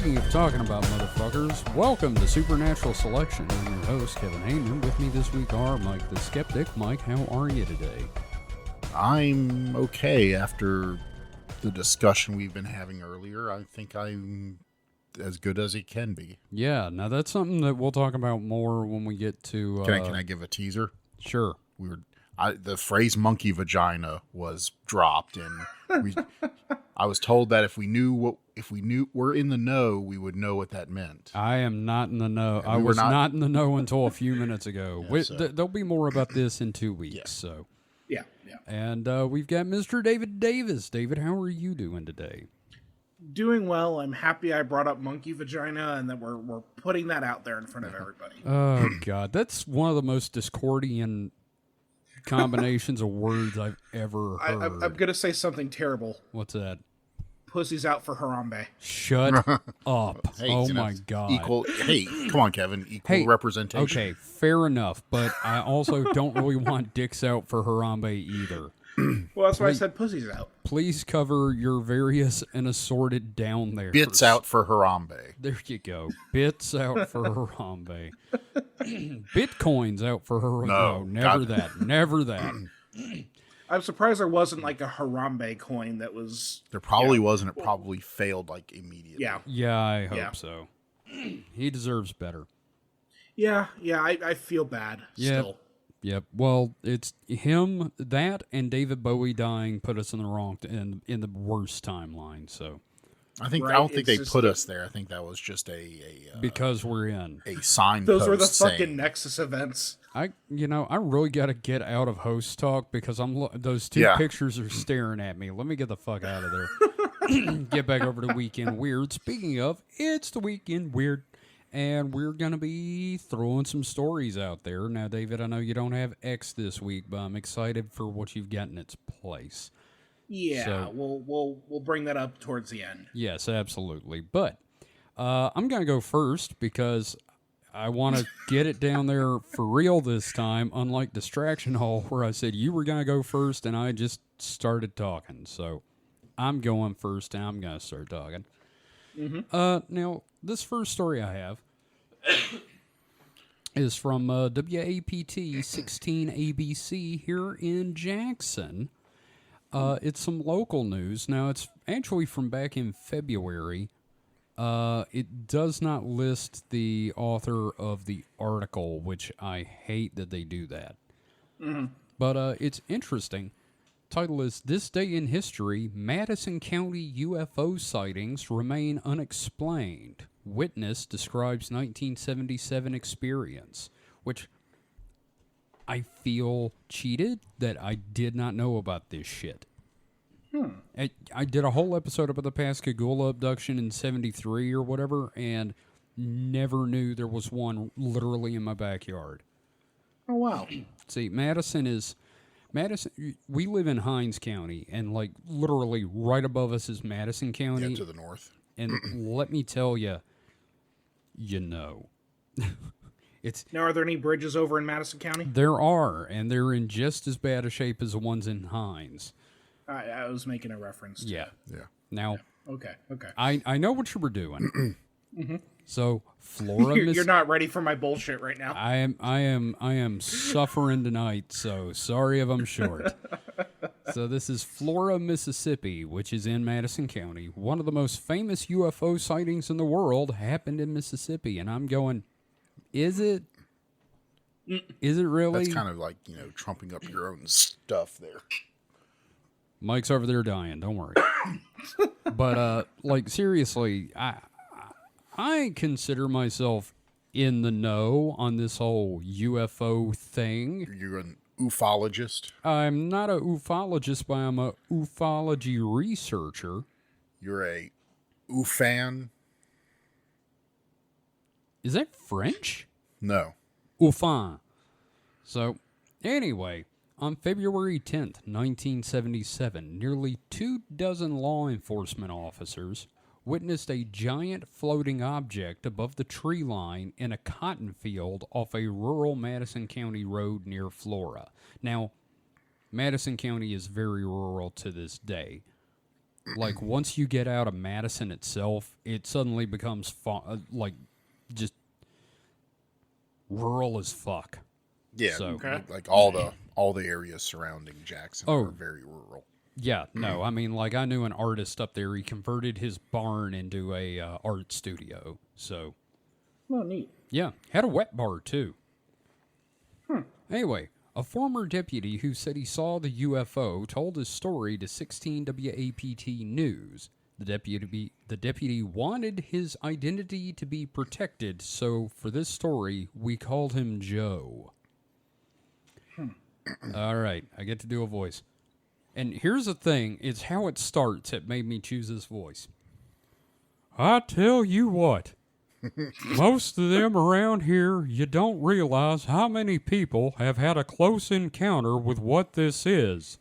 speaking of talking about motherfuckers, welcome to Supernatural Selection. I'm your host, Kevin Heyman. With me this week are Mike the Skeptic. Mike, how are you today? I'm okay after the discussion we've been having earlier. I think I'm as good as it can be. Yeah, now that's something that we'll talk about more when we get to... Can I give a teaser? Sure. The phrase monkey vagina was dropped, and I was told that if we were in the know, we would know what that meant. I am not in the know. I was not in the know until a few minutes ago. Yeah, there'll be more about this in 2 weeks. Yeah. So. Yeah. And we've got Mr. David Davis. David, how are you doing today? Doing well. I'm happy I brought up monkey vagina and that we're putting that out there in front of everybody. Oh, God. That's one of the most Discordian combinations of words I've ever heard. I'm going to say something terrible. What's that? Pussy's out for Harambe. Shut up. Hey, oh, my God. Hey, come on, Kevin. Equal representation. Okay, fair enough. But I also don't really want dicks out for Harambe either. Well, that's why I said pussy's out. Please cover your various and assorted down there. Bits out for Harambe. There you go. Bits out for Harambe. Bitcoins out for Harambe. No, never that. Never that. I'm surprised there wasn't like a Harambe coin that was... There probably wasn't. It probably failed like immediately. Yeah. I hope so. He deserves better. Yeah, I feel bad still. Yep. Well, it's him, that, and David Bowie dying put us in the wrong, in the worst timeline. So, I don't think they put us there. I think that was just because we're in a signpost. Those were the fucking Nexus events. I really got to get out of host talk because those two pictures are staring at me. Let me get the fuck out of there. Get back over to Weekend Weird. Speaking of, it's the Weekend Weird. And we're going to be throwing some stories out there. Now, David, I know you don't have X this week, but I'm excited for what you've got in its place. Yeah, so, we'll bring that up towards the end. Yes, absolutely. But I'm going to go first because I want to get it down there for real this time, unlike Distraction Hall, where I said you were going to go first, and I just started talking. So I'm going first, and I'm going to start talking. Mm-hmm. Now, this first story I have is from WAPT 16 ABC here in Jackson. It's some local news. Now, it's actually from back in February. It does not list the author of the article, which I hate that they do that. Mm-hmm. But it's interesting. Title is, This Day in History, Madison County UFO Sightings Remain Unexplained. Witness describes 1977 experience, which I feel cheated that I did not know about this shit. I did a whole episode about the Pascagoula abduction in 73 or whatever, and never knew there was one literally in my backyard. Oh, wow. See, Madison, we live in Hinds County, and like literally right above us is Madison County. Yeah, to the north. And let me tell you, Now, are there any bridges over in Madison County? There are, and they're in just as bad a shape as the ones in Hinds. I was making a reference to Yeah. Yeah. Now, Okay. I know what you were doing. Mm-hmm. So, Flora, you're not ready for my bullshit right now. I am suffering tonight, so sorry if I'm short. So this is Flora, Mississippi, which is in Madison County. One of the most famous UFO sightings in the world happened in Mississippi, and I'm going, is it? Is it really? That's kind of like, trumping up your own stuff there. Mike's over there dying, don't worry. But, seriously, I consider myself in the know on this whole UFO thing. You're an ufologist? I'm not a ufologist, but I'm a ufology researcher. You're a ufan? Is that French? No. Ufan. So, anyway, on February 10th, 1977, nearly 24 law enforcement officers witnessed a giant floating object above the tree line in a cotton field off a rural Madison County road near Flora. Now, Madison County is very rural to this day. Like, once you get out of Madison itself, it suddenly becomes, just rural as fuck. Yeah, So, like all the areas surrounding Jackson are very rural. yeah, no, I mean, like, I knew an artist up there. He converted his barn into a art studio. So, Oh, neat. yeah, had a wet bar, too. Anyway, a former deputy who said he saw the UFO told his story to 16 WAPT News. The deputy wanted his identity to be protected, so for this story, we called him Joe. All right, I get to do a voice. And here's the thing, it's how it starts that made me choose this voice. I tell you what, most of them around here, you don't realize how many people have had a close encounter with what this is,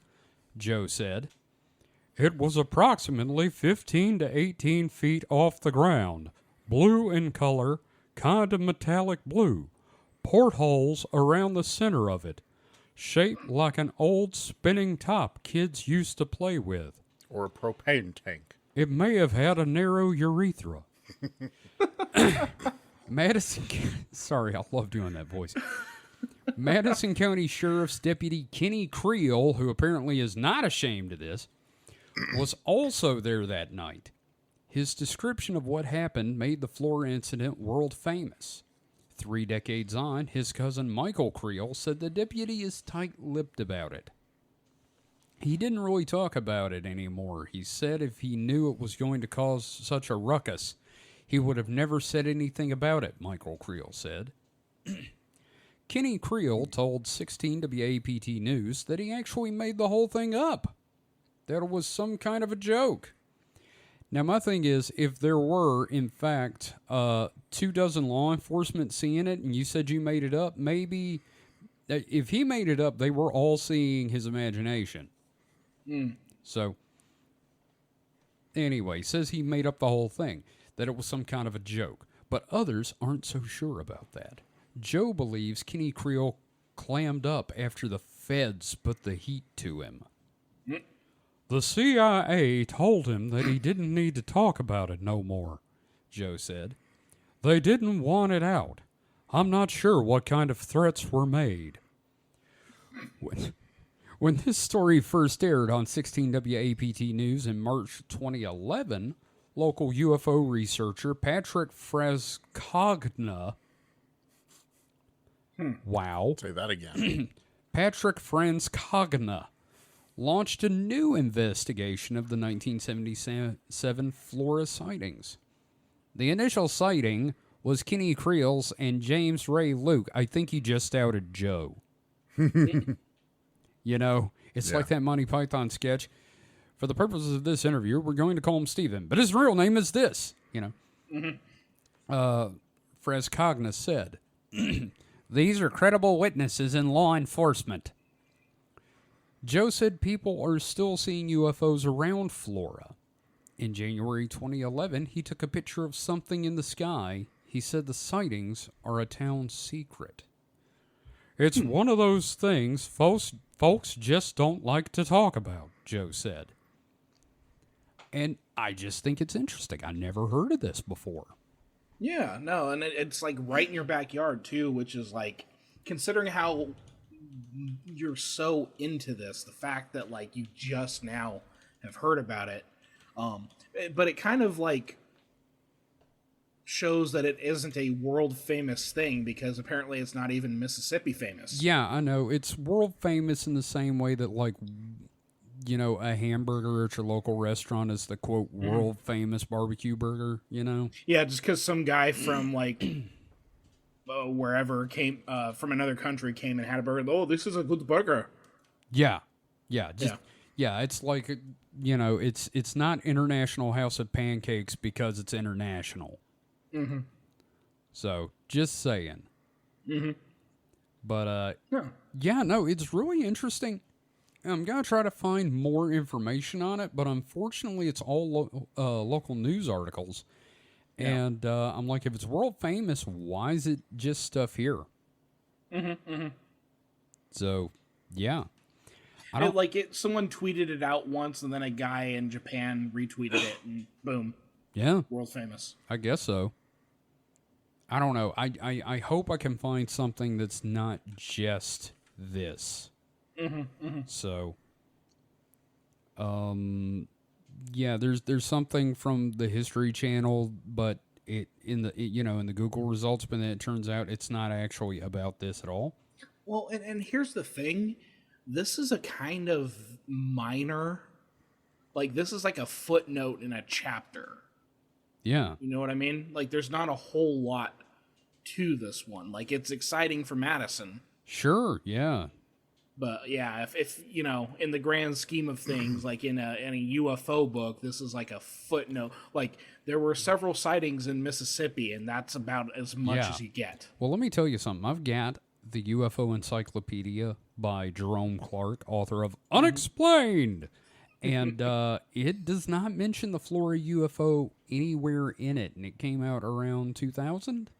Joe said. It was approximately 15 to 18 feet off the ground, blue in color, kind of metallic blue, portholes around the center of it, shaped like an old spinning top kids used to play with. Or a propane tank. It may have had a narrow urethra. Sorry, I love doing that voice. Madison County Sheriff's Deputy Kenny Creel, who apparently is not ashamed of this, was also there that night. His description of what happened made the floor incident world famous. 3 decades on, his cousin Michael Creel said the deputy is tight-lipped about it. He didn't really talk about it anymore. He said if he knew it was going to cause such a ruckus, he would have never said anything about it, Michael Creel said. Kenny Creel told 16 WAPT News that he actually made the whole thing up, that it was some kind of a joke. Now, my thing is, if there were, in fact, 24 law enforcement seeing it and you said you made it up, maybe if he made it up, they were all seeing his imagination. So, anyway, says he made up the whole thing, that it was some kind of a joke. But others aren't so sure about that. Joe believes Kenny Creel clammed up after the feds put the heat to him. The CIA told him that he didn't need to talk about it no more, Joe said. They didn't want it out. I'm not sure what kind of threats were made. When this story first aired on 16 WAPT News in March 2011, local UFO researcher Patrick Frascogna wow. Say that again. Patrick Frascogna launched a new investigation of the 1977 Florida sightings. The initial sighting was Kenny Creel's and James Ray Luke. I think you just outed Joe. You know, it's like that Monty Python sketch. For the purposes of this interview, we're going to call him Steven, but his real name is this, you know. Frascogna said, these are credible witnesses in law enforcement. Joe said people are still seeing UFOs around Flora. In January 2011, he took a picture of something in the sky. He said the sightings are a town secret. It's one of those things folks just don't like to talk about, Joe said. And I just think it's interesting. I never heard of this before. Yeah, no, and it's like right in your backyard too, which is like, considering how you're so into this, the fact that like you just now have heard about it, but it kind of like shows that it isn't a world famous thing, because apparently it's not even Mississippi famous. Yeah, I know. It's world famous in the same way that, like, you know, a hamburger at your local restaurant is the, quote, world famous barbecue burger, you know? Yeah, just because some guy from, like, wherever came, from another country came and had a burger. Oh, this is a good burger. Yeah. Yeah. It's like, you know, it's not International House of Pancakes because it's international. Mm-hmm. So, just saying. Mm-hmm. But, yeah, no, it's really interesting. I'm going to try to find more information on it, but unfortunately it's all local news articles. Yeah. And I'm like, if it's world famous, why is it just stuff here? Mm-hmm, mm-hmm. So, yeah. I don't. Someone tweeted it out once, and then a guy in Japan retweeted it, and boom, Yeah, world famous. I guess so. I don't know. I hope I can find something that's not just this. So, yeah, there's something from the History Channel, but in the Google results, but then it turns out it's not actually about this at all. Well, and here's the thing. This is a kind of minor, this is like a footnote in a chapter. Yeah. You know what I mean? Like, there's not a whole lot to this one. Like, it's exciting for Madison. Sure. Yeah. But yeah, if in the grand scheme of things, like in a UFO book, this is like a footnote. Like, there were several sightings in Mississippi, and that's about as much as you get. Well, let me tell you something. I've got the UFO Encyclopedia by Jerome Clark, author of Unexplained. And it does not mention the Florida UFO anywhere in it. And it came out around 2000.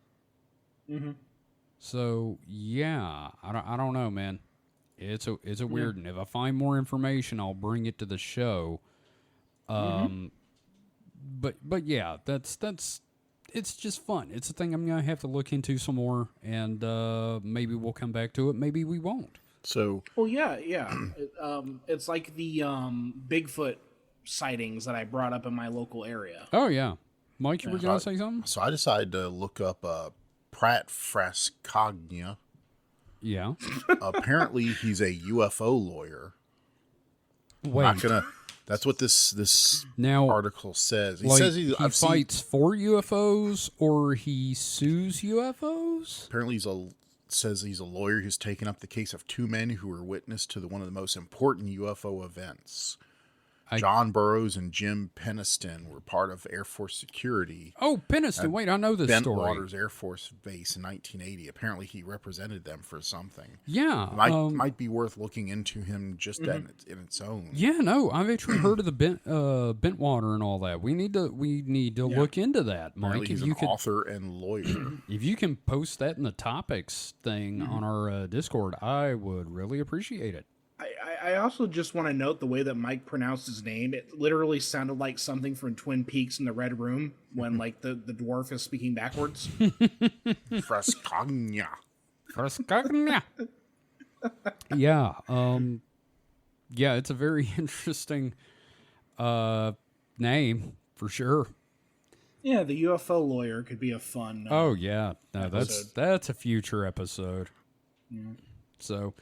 So, yeah, I don't know, man. It's a weird one. If I find more information, I'll bring it to the show. But yeah, that's it's just fun. It's a thing I'm gonna have to look into some more, and maybe we'll come back to it. Maybe we won't. So, well, yeah. It's like the Bigfoot sightings that I brought up in my local area. Oh yeah, Mike, you were gonna say something? so I decided to look up Pratt Frascogna. Yeah. Apparently, he's a UFO lawyer. Wait. Not gonna. That's what this now article says. He like, says he fights for UFOs or he sues UFOs. Apparently, says he's a lawyer who's taken up the case of two men who were witness to one of the most important UFO events. John Burroughs and Jim Peniston were part of Air Force security. Oh, Peniston. Wait, I know this story. Bentwaters Air Force Base in 1980. Apparently, he represented them for something. Yeah. Might be worth looking into him just in its own. Yeah, no, I've actually heard of the Bentwater and all that. We need to look into that, Mike. Apparently, he's an author and lawyer. If you can post that in the topics thing on our Discord, I would really appreciate it. I also just want to note the way that Mike pronounced his name. It literally sounded like something from Twin Peaks in the Red Room when, like, the dwarf is speaking backwards. Frascogna. Frascogna. Yeah. Yeah, it's a very interesting name for sure. Yeah, the UFO lawyer could be a fun. Oh yeah, no, episode. that's a future episode. Yeah. So.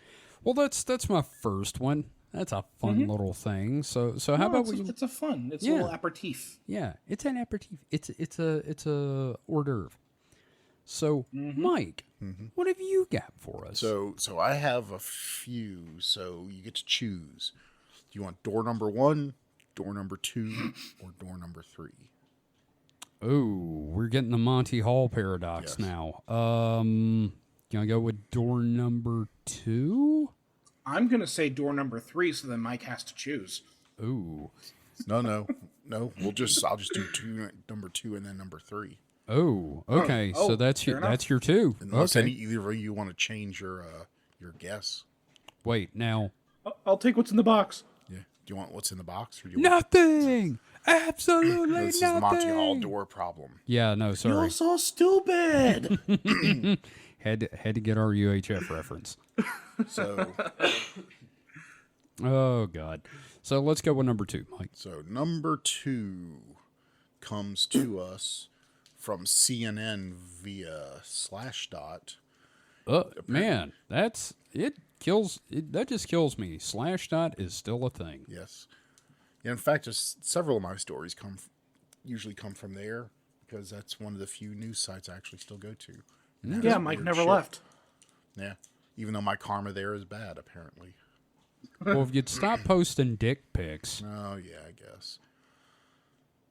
Well, that's my first one. That's a fun little thing. So how about we? It's a fun. It's a little aperitif. Yeah, it's an aperitif. It's a hors d'oeuvre. So, Mike, what have you got for us? So I have a few. So you get to choose. Do you want door number 1, door number 2, or door number 3? Oh, we're getting the Monty Hall paradox now. Can I go with door number 2? I'm going to say door number 3, so then Mike has to choose. Ooh. No. I'll just do number 2 and then number 3. Oh, okay. So that's your 2. Unless either of you want to change your guess. Wait, now. I'll take what's in the box. Yeah. Do you want what's in the box? Or do you nothing. Absolutely this nothing. This is Monty Hall door problem. Yeah, no, sorry. You're so stupid. Had to get our UHF reference. So. Oh, God. So let's go with number 2, Mike. So number 2 comes to us from CNN via Slashdot. Man, that just kills me. Slashdot is still a thing. Yes. Yeah, in fact, just several of my stories usually come from there because that's one of the few news sites I actually still go to. Yeah, Mike never left. Yeah, even though my karma there is bad, apparently. Well, if you'd stop posting dick pics. Oh, yeah, I guess.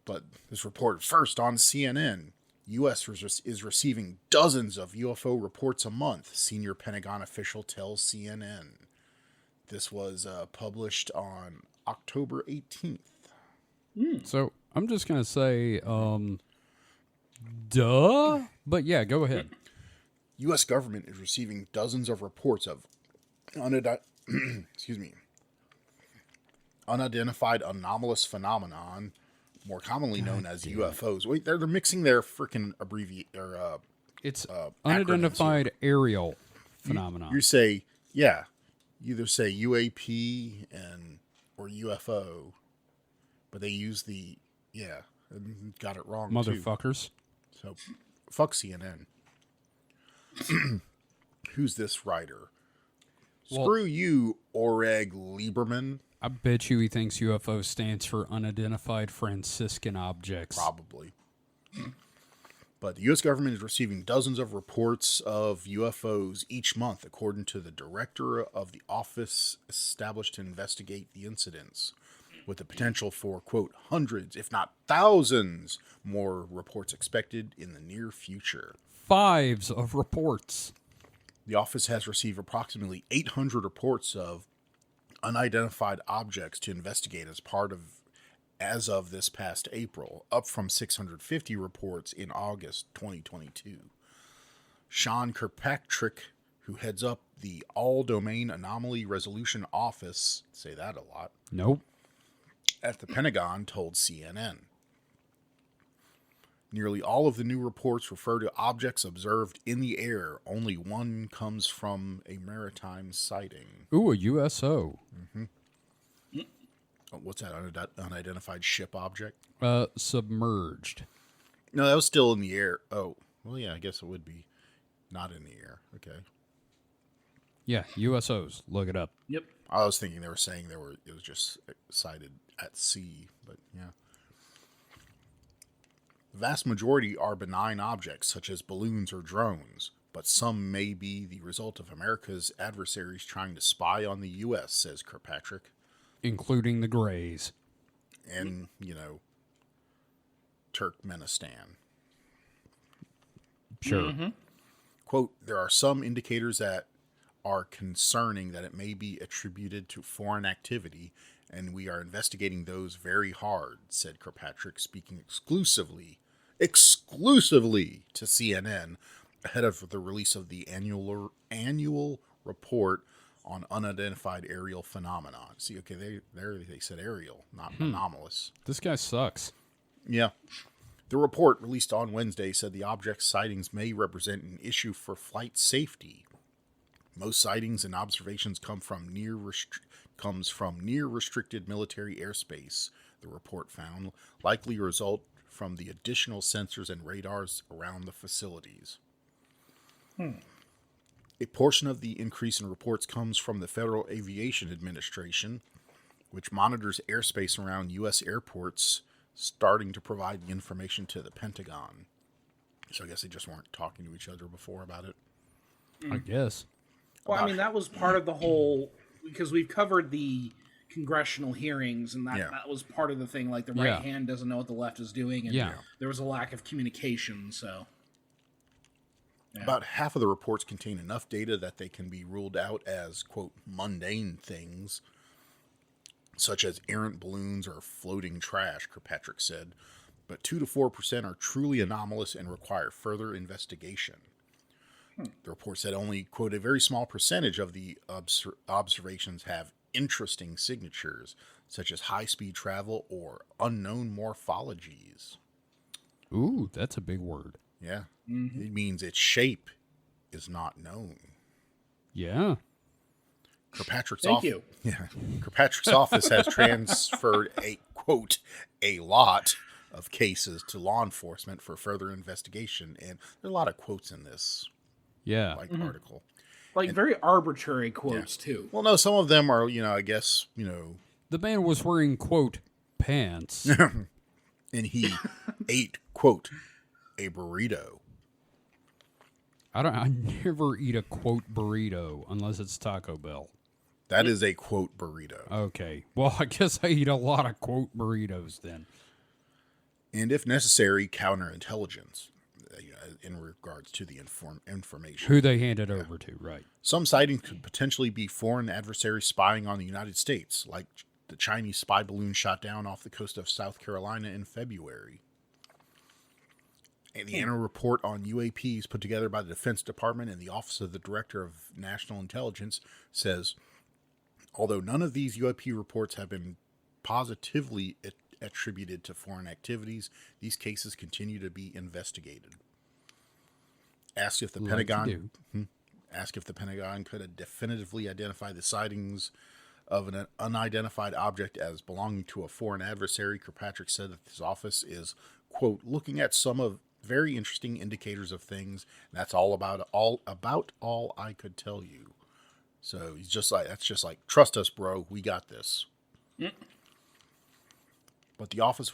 But this report first on CNN. U.S. is receiving dozens of UFO reports a month, senior Pentagon official tells CNN. This was published on October 18th. So I'm just going to say, duh. But yeah, go ahead. U.S. government is receiving dozens of reports of unidentified anomalous phenomenon, more commonly known as UFOs. Wait, they're mixing their freaking It's acronyms unidentified aerial phenomenon. You say, yeah, you either say UAP or UFO, but they use and got it wrong Motherfuckers. too. So, fuck CNN. Who's this writer? Well, Screw you, Oreg Lieberman. I bet you he thinks UFO stands for unidentified Franciscan objects. Probably. But the U.S. government is receiving dozens of reports of UFOs each month, according to the director of the office established to investigate the incidents, with the potential for, quote, hundreds, if not thousands, more reports expected in the near future. Fives of reports. The office has received approximately 800 reports of unidentified objects to investigate as of this past April, up from 650 reports in August 2022. Sean Kirkpatrick, who heads up the All-Domain Anomaly Resolution Office, say that a lot, Nope. at the Pentagon, told CNN. Nearly all of the new reports refer to objects observed in the air. Only one comes from a maritime sighting. Ooh, a USO. What's that, unidentified ship object? Submerged. No, that was still in the air. Oh, well, yeah, I guess it would be not in the air. Okay. Yeah, USOs. Look it up. Yep. I was thinking they were saying it was just sighted at sea, but yeah. The vast majority are benign objects, such as balloons or drones, but some may be the result of America's adversaries trying to spy on the U.S., says Kirkpatrick. Including the Greys. And, Turkmenistan. Sure. Quote, there are some indicators that are concerning that it may be attributed to foreign activity, and we are investigating those very hard, said Kirkpatrick, speaking exclusively to CNN ahead of the release of the annual report on unidentified aerial phenomenon. See, okay, they said aerial, not anomalous. This guy sucks. Yeah. The report released on Wednesday said the object sightings may represent an issue for flight safety. Most sightings and observations comes from near restricted military airspace, the report found, likely a result from the additional sensors and radars around the facilities. A portion of the increase in reports comes from the Federal Aviation Administration, which monitors airspace around U.S. airports, starting to provide the information to the Pentagon. So I guess they just weren't talking to each other before about it. I guess. Well, I mean, that was part of the whole, because we've covered the congressional hearings, and that was part of the thing. Like, the right hand doesn't know what the left is doing, and there was a lack of communication, so. Yeah. About half of the reports contain enough data that they can be ruled out as, quote, mundane things, such as errant balloons or floating trash, Kirkpatrick said. But 2 to 4% are truly anomalous and require further investigation. The report said only, quote, a very small percentage of the observations have interesting signatures, such as high-speed travel or unknown morphologies. Ooh, that's a big word. Yeah. It means its shape is not known. Yeah. Kirkpatrick's Kirkpatrick's office has transferred a lot of cases to law enforcement for further investigation, and there are a lot of quotes in this article. Very arbitrary quotes, too. Well, no, some of them are, I guess, The man was wearing, quote, pants. and he ate, quote, a burrito. I never eat a, quote, burrito unless it's Taco Bell. That is a, quote, burrito. Okay. Well, I guess I eat a lot of, quote, burritos then. And if necessary, counterintelligence in regards to the information. Who they handed over to, right. Some sightings could potentially be foreign adversaries spying on the United States, like the Chinese spy balloon shot down off the coast of South Carolina in February. And the annual report on UAPs put together by the Defense Department and the Office of the Director of National Intelligence says, although none of these UAP reports have been positively attributed to foreign activities. These cases continue to be investigated. Asked if the Pentagon could definitively identify the sightings of an unidentified object as belonging to a foreign adversary, Kirkpatrick said that his office is, quote, looking at some of very interesting indicators of things. And that's about all I could tell you. So he's just like, trust us, bro. We got this. Mm. But the office,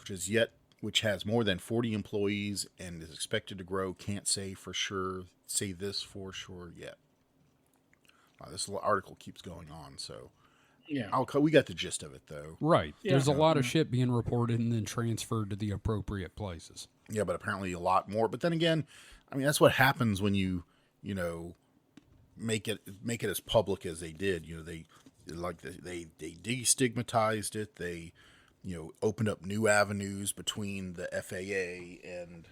which has more than 40 employees and is expected to grow, can't say this for sure yet. This article keeps going on, so yeah, we got the gist of it, though. Right. Yeah. There's a lot of shit being reported and then transferred to the appropriate places. Yeah, but apparently a lot more. But then again, I mean, that's what happens when you make it as public as they did. They destigmatized it. They opened up new avenues between the FAA and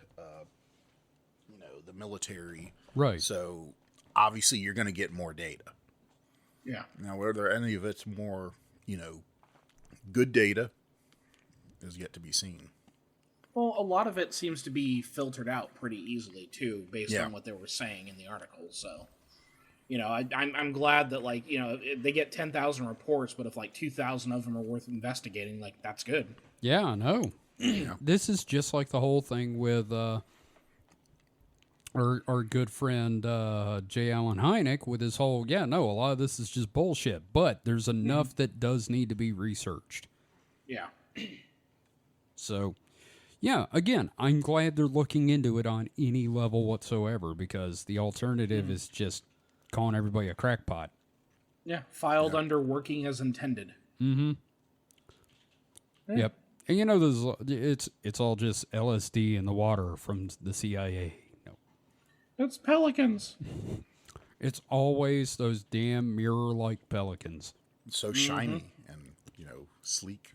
the military. Right. So obviously you're going to get more data. Yeah. Now, whether any of it's more, good data is yet to be seen. Well, a lot of it seems to be filtered out pretty easily, too, based on what they were saying in the article. So, I'm glad that, they get 10,000 reports, but if, 2,000 of them are worth investigating, that's good. Yeah, I know. This is just like the whole thing with our good friend J. Allen Hynek with his whole, a lot of this is just bullshit, but there's enough that does need to be researched. Yeah. So, yeah, again, I'm glad they're looking into it on any level whatsoever, because the alternative is just calling everybody a crackpot. Yeah, filed under working as intended. Mm-hmm. Yeah. Yep. And it's all just LSD in the water from the CIA. It's pelicans. It's always those damn mirror-like pelicans. It's so shiny and, sleek.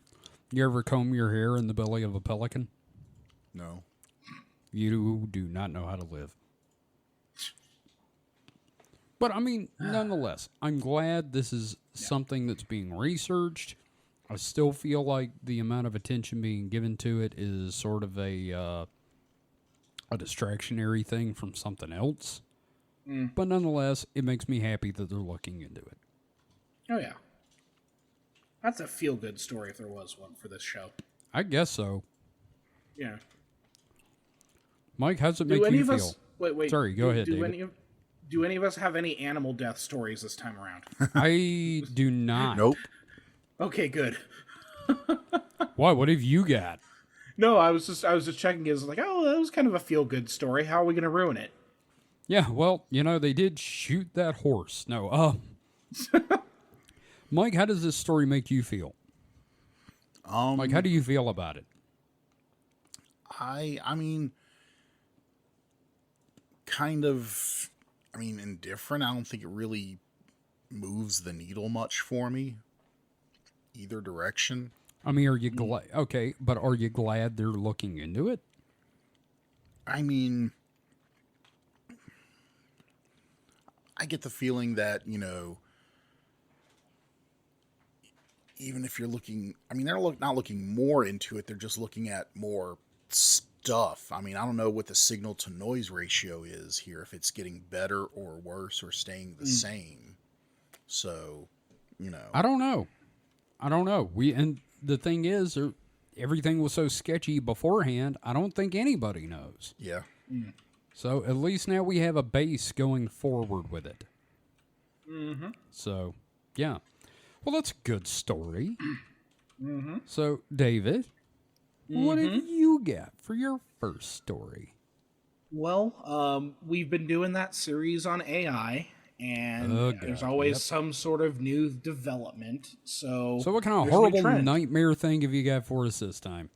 You ever comb your hair in the belly of a pelican? No. You do not know how to live. But, nonetheless, I'm glad this is something that's being researched. I still feel like the amount of attention being given to it is sort of a distractionary thing from something else. But nonetheless, it makes me happy that they're looking into it. Oh, yeah. That's a feel-good story if there was one for this show. I guess so. Yeah. Mike, how's it make you feel? Wait. Sorry, go ahead, David. Do any of us have any animal death stories this time around? I do not. Nope. Okay, good. Why? What have you got? No, I was just checking. It was that was kind of a feel-good story. How are we going to ruin it? Yeah, well, they did shoot that horse. No, Mike, how does this story make you feel? Mike, how do you feel about it? I mean, kind of, indifferent. I don't think it really moves the needle much for me, either direction. Are you glad? Okay, but are you glad they're looking into it? I get the feeling that, even if you're looking, they're not looking more into it. They're just looking at more stuff. I don't know what the signal to noise ratio is here, if it's getting better or worse or staying the same. So, I don't know. And the thing is, everything was so sketchy beforehand, I don't think anybody knows. Yeah. So at least now we have a base going forward with it. Mm-hmm. So, yeah. Well, that's a good story. Mm-hmm. So, David, what have you got for your first story? Well, we've been doing that series on AI, and there's always some sort of new development. So what kind of horrible nightmare thing have you got for us this time?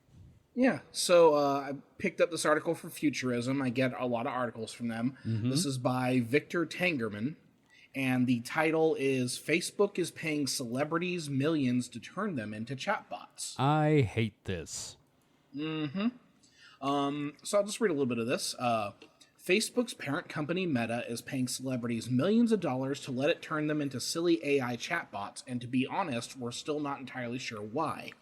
Yeah, so I picked up this article for Futurism. I get a lot of articles from them. Mm-hmm. This is by Victor Tangerman, and the title is Facebook is paying celebrities millions to turn them into chatbots. I hate this. Mm-hmm. So I'll just read a little bit of this. Facebook's parent company, Meta, is paying celebrities millions of dollars to let it turn them into silly AI chatbots, and to be honest, we're still not entirely sure why.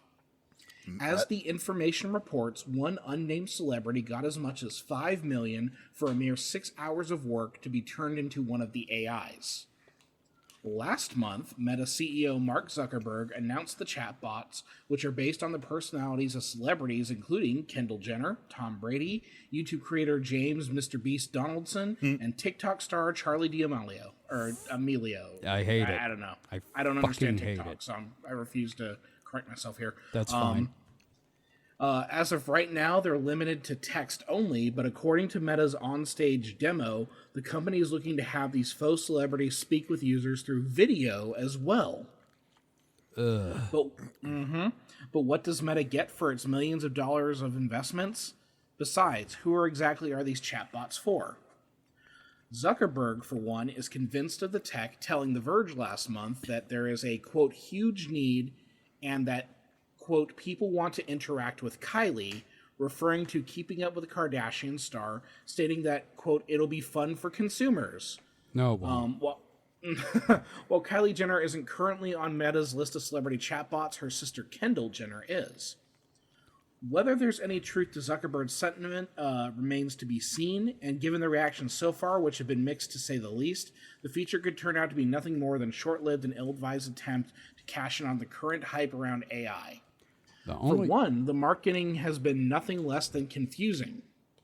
As the information reports, one unnamed celebrity got as much as $5 million for a mere 6 hours of work to be turned into one of the AIs. Last month, Meta CEO Mark Zuckerberg announced the chatbots, which are based on the personalities of celebrities including Kendall Jenner, Tom Brady, YouTube creator James Mr. Beast Donaldson, and TikTok star Charlie D'Amelio. Or Emilio. I hate it. I don't know. I I don't understand fucking hate TikTok, it. so I refuse to correct myself here. That's fine. As of right now, they're limited to text only, but according to Meta's onstage demo, the company is looking to have these faux celebrities speak with users through video as well. But what does Meta get for its millions of dollars of investments? Besides, who exactly are these chatbots for? Zuckerberg, for one, is convinced of the tech, telling The Verge last month that there is a, quote, huge need and that, quote, people want to interact with Kylie, referring to Keeping Up with the Kardashian star, stating that, quote, it'll be fun for consumers. No, it won't. While Kylie Jenner isn't currently on Meta's list of celebrity chatbots, her sister Kendall Jenner is. Whether there's any truth to Zuckerberg's sentiment remains to be seen, and given the reactions so far, which have been mixed to say the least, the feature could turn out to be nothing more than a short-lived and ill-advised attempt to cash in on the current hype around AI. For one, the marketing has been nothing less than confusing.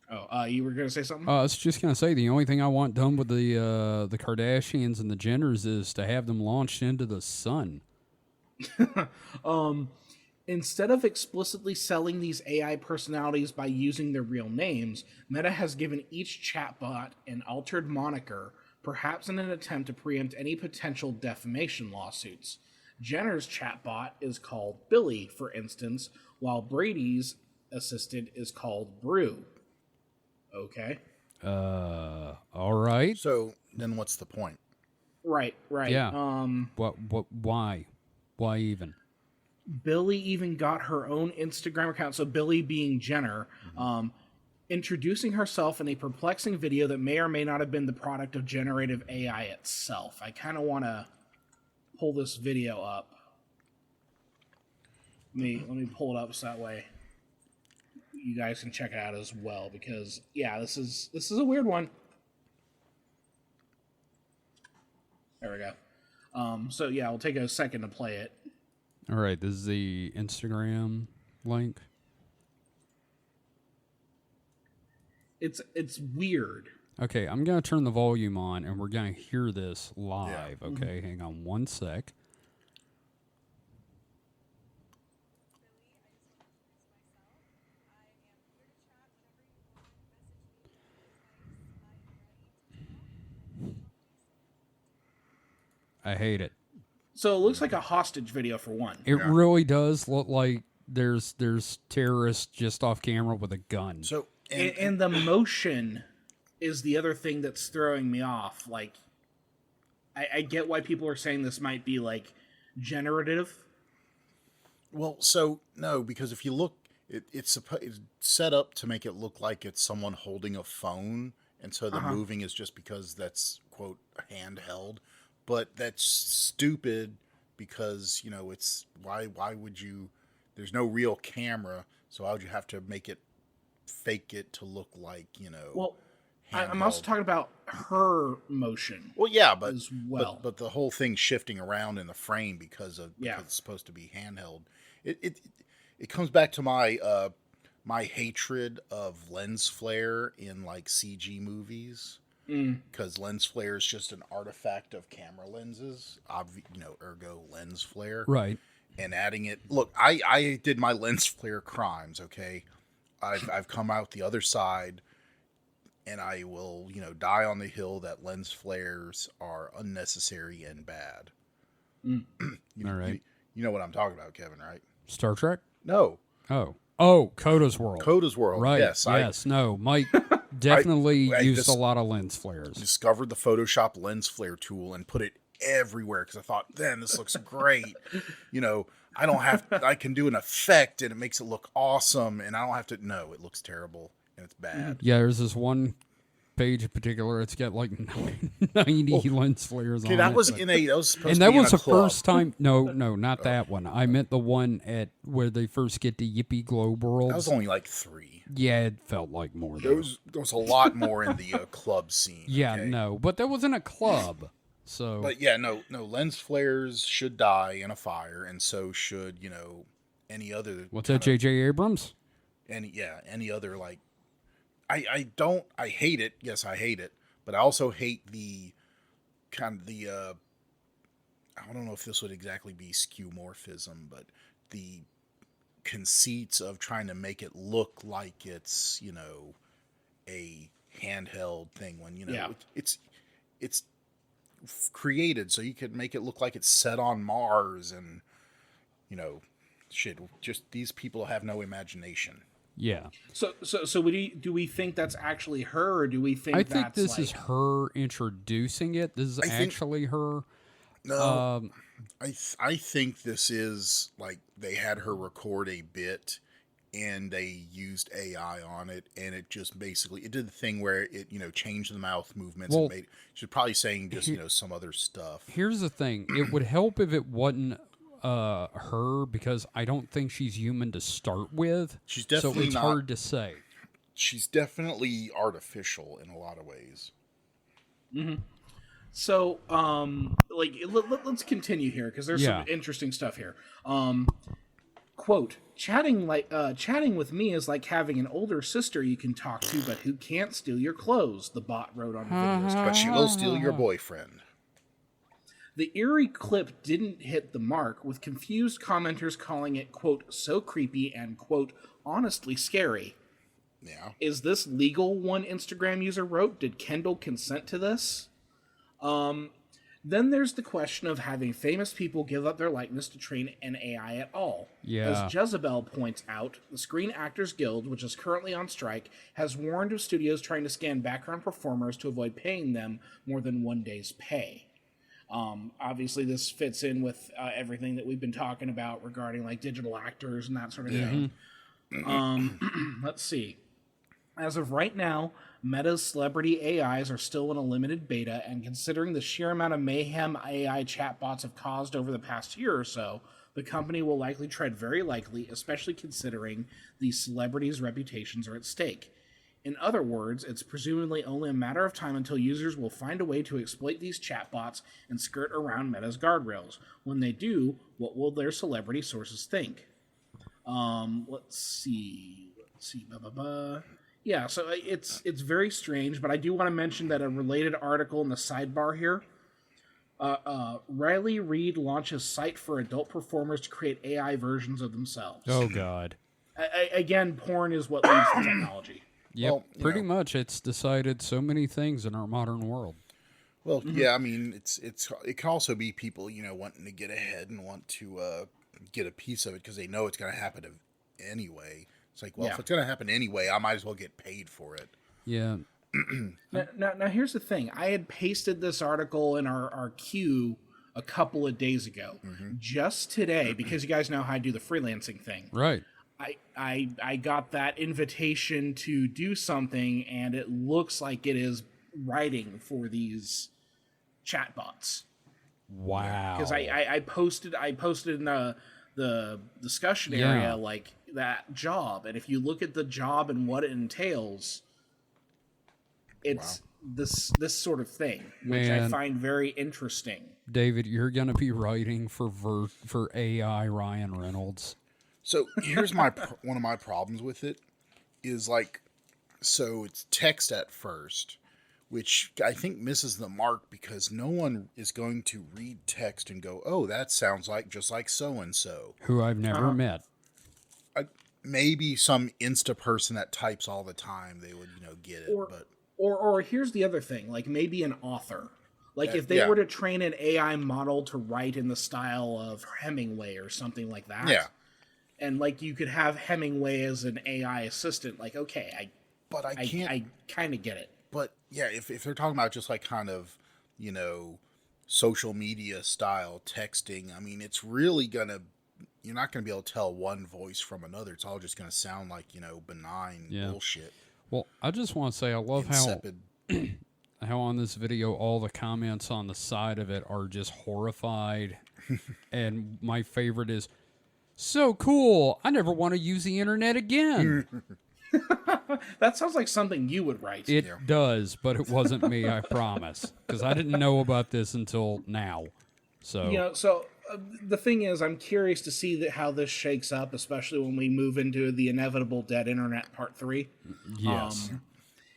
Oh, you were going to say something? I was just going to say, the only thing I want done with the Kardashians and the Jenners is to have them launched into the sun. Instead of explicitly selling these AI personalities by using their real names, Meta has given each chatbot an altered moniker, perhaps in an attempt to preempt any potential defamation lawsuits. Jenner's chatbot is called Billy, for instance, while Brady's assistant is called Brew. Okay. All right. So then what's the point? Right. Yeah. Why? Why even? Billy even got her own Instagram account. So Billy being Jenner, introducing herself in a perplexing video that may or may not have been the product of generative AI itself. I kind of want to pull this video up. Let me pull it up so that way you guys can check it out as well, because yeah, this is a weird one. There we go. So yeah, it'll take a second to play it. All right, this is the Instagram link. It's weird. Okay, I'm going to turn the volume on, and we're going to hear this live. Yeah. Okay, hang on one sec. I hate it. So it looks like a hostage video for one. It really does look like there's terrorists just off camera with a gun. So and the motion is the other thing that's throwing me off. Like, I get why people are saying this might be like generative. Well, so no, because if you look, it's set up to make it look like it's someone holding a phone, and so the moving is just because that's, quote, handheld. But that's stupid because, you know, it's why would you, there's no real camera, so why would you have to fake it to look like, you know, well, handheld. I'm also talking about her motion. Well, yeah, but as well. But the whole thing shifting around in the frame because it's supposed to be handheld. It comes back to my my hatred of lens flare in like CG movies. Because lens flare is just an artifact of camera lenses, ergo lens flare. Right. And adding it, look, I did my lens flare crimes. Okay, I've come out the other side, and I will, die on the hill that lens flares are unnecessary and bad. All right. You know what I'm talking about, Kevin, right? Star Trek? No. Oh, Coda's World. Coda's World. Right. Yes. No, Mike definitely I used a lot of lens flares. Discovered the Photoshop lens flare tool and put it everywhere because I thought, then this looks great. I can do an effect and it makes it look awesome, and I don't have to. No, it looks terrible and it's bad. Yeah, there's this one page in particular, it's got like 90 lens flares on Okay, that it. was but- in a that was supposed and to that be in was a the club. first time. No, not that one. I meant the one at where they first get the Yippee Globe Worlds. That was only like 3. Yeah, it felt like more. There Though. was a lot more in the club scene. Yeah, okay? no, but that wasn't a club. So But yeah, no, lens flares should die in a fire, and so should any other. what's that, J.J. Abrams? Any other like. I hate it. Yes, I hate it, but I also hate the kind of the. I don't know if this would exactly be skeuomorphism, but the conceits of trying to make it look like it's a handheld thing when it's created so you could make it look like it's set on Mars and shit. Just these people have no imagination. Yeah. So do we think that's actually her, or do we think I think that's this like, is her introducing it. This is actually her. No, I think this is like they had her record a bit and they used AI on it, and it just basically it did the thing where it changed the mouth movements Well, and made. She's probably saying just some other stuff. Here's the thing. It would help if it wasn't her, because I don't think she's human to start with. She's definitely so it's not. hard to say. She's definitely artificial in a lot of ways. So, let's continue here because there's some interesting stuff here. Quote: chatting with me is like having an older sister you can talk to, but who can't steal your clothes. The bot wrote on videos. But she will steal your boyfriend. The eerie clip didn't hit the mark, with confused commenters calling it, quote, so creepy and, quote, honestly scary. Yeah. Is this legal? One Instagram user wrote. Did Kendall consent to this? Then there's the question of having famous people give up their likeness to train an AI at all. Yeah. As Jezebel points out, the Screen Actors Guild, which is currently on strike, has warned of studios trying to scan background performers to avoid paying them more than one day's pay. Obviously, this fits in with everything that we've been talking about regarding like digital actors and that sort of thing. Let's see. As of right now, Meta's celebrity AIs are still in a limited beta, and considering the sheer amount of mayhem AI chatbots have caused over the past year or so, the company will likely tread very lightly, especially considering the celebrities' reputations are at stake. In other words, it's presumably only a matter of time until users will find a way to exploit these chatbots and skirt around Meta's guardrails. When they do, what will their celebrity sources think? Let's see. Yeah, so it's very strange, but I do want to mention that a related article in the sidebar here. Riley Reid launches site for adult performers to create AI versions of themselves. Oh, God. Again, porn is what leads to technology. Yep, Well, pretty much. It's decided so many things in our modern world. Well, yeah, I mean, it can also be people, wanting to get ahead and want to get a piece of it because they know it's going to happen anyway. It's like, well, if it's going to happen anyway, I might as well get paid for it. Yeah. Now, here's the thing. I had pasted this article in our queue a couple of days ago, just today, because you guys know how I do the freelancing thing. Right. I got that invitation to do something, and it looks like it is writing for these chatbots. Wow. Because I posted in the discussion area like that job, and if you look at the job and what it entails, it's this sort of thing, which I find very interesting. David, you're gonna be writing for AI Ryan Reynolds. So here's one of my problems with it is like, so it's text at first, which I think misses the mark because no one is going to read text and go, oh, that sounds like just like so-and-so. Who I've never met. Maybe some Insta person that types all the time, they would, get it. Or here's the other thing, like maybe an author. Like if they were to train an AI model to write in the style of Hemingway or something like that. Yeah. And like you could have Hemingway as an AI assistant, like, okay, I kind of get it. But yeah, if they're talking about just like kind of, social media style texting, I mean, it's really you're not going to be able to tell one voice from another. It's all just going to sound like, benign bullshit. Well, I just want to say I love Insipid. how on this video all the comments on the side of it are just horrified. And my favorite is, so cool, I never want to use the internet again. That sounds like something you would write. It does, but it wasn't me, I promise. Because I didn't know about this until now. So, The thing is, I'm curious to see how this shakes up, especially when we move into the inevitable Dead Internet Part 3. yes.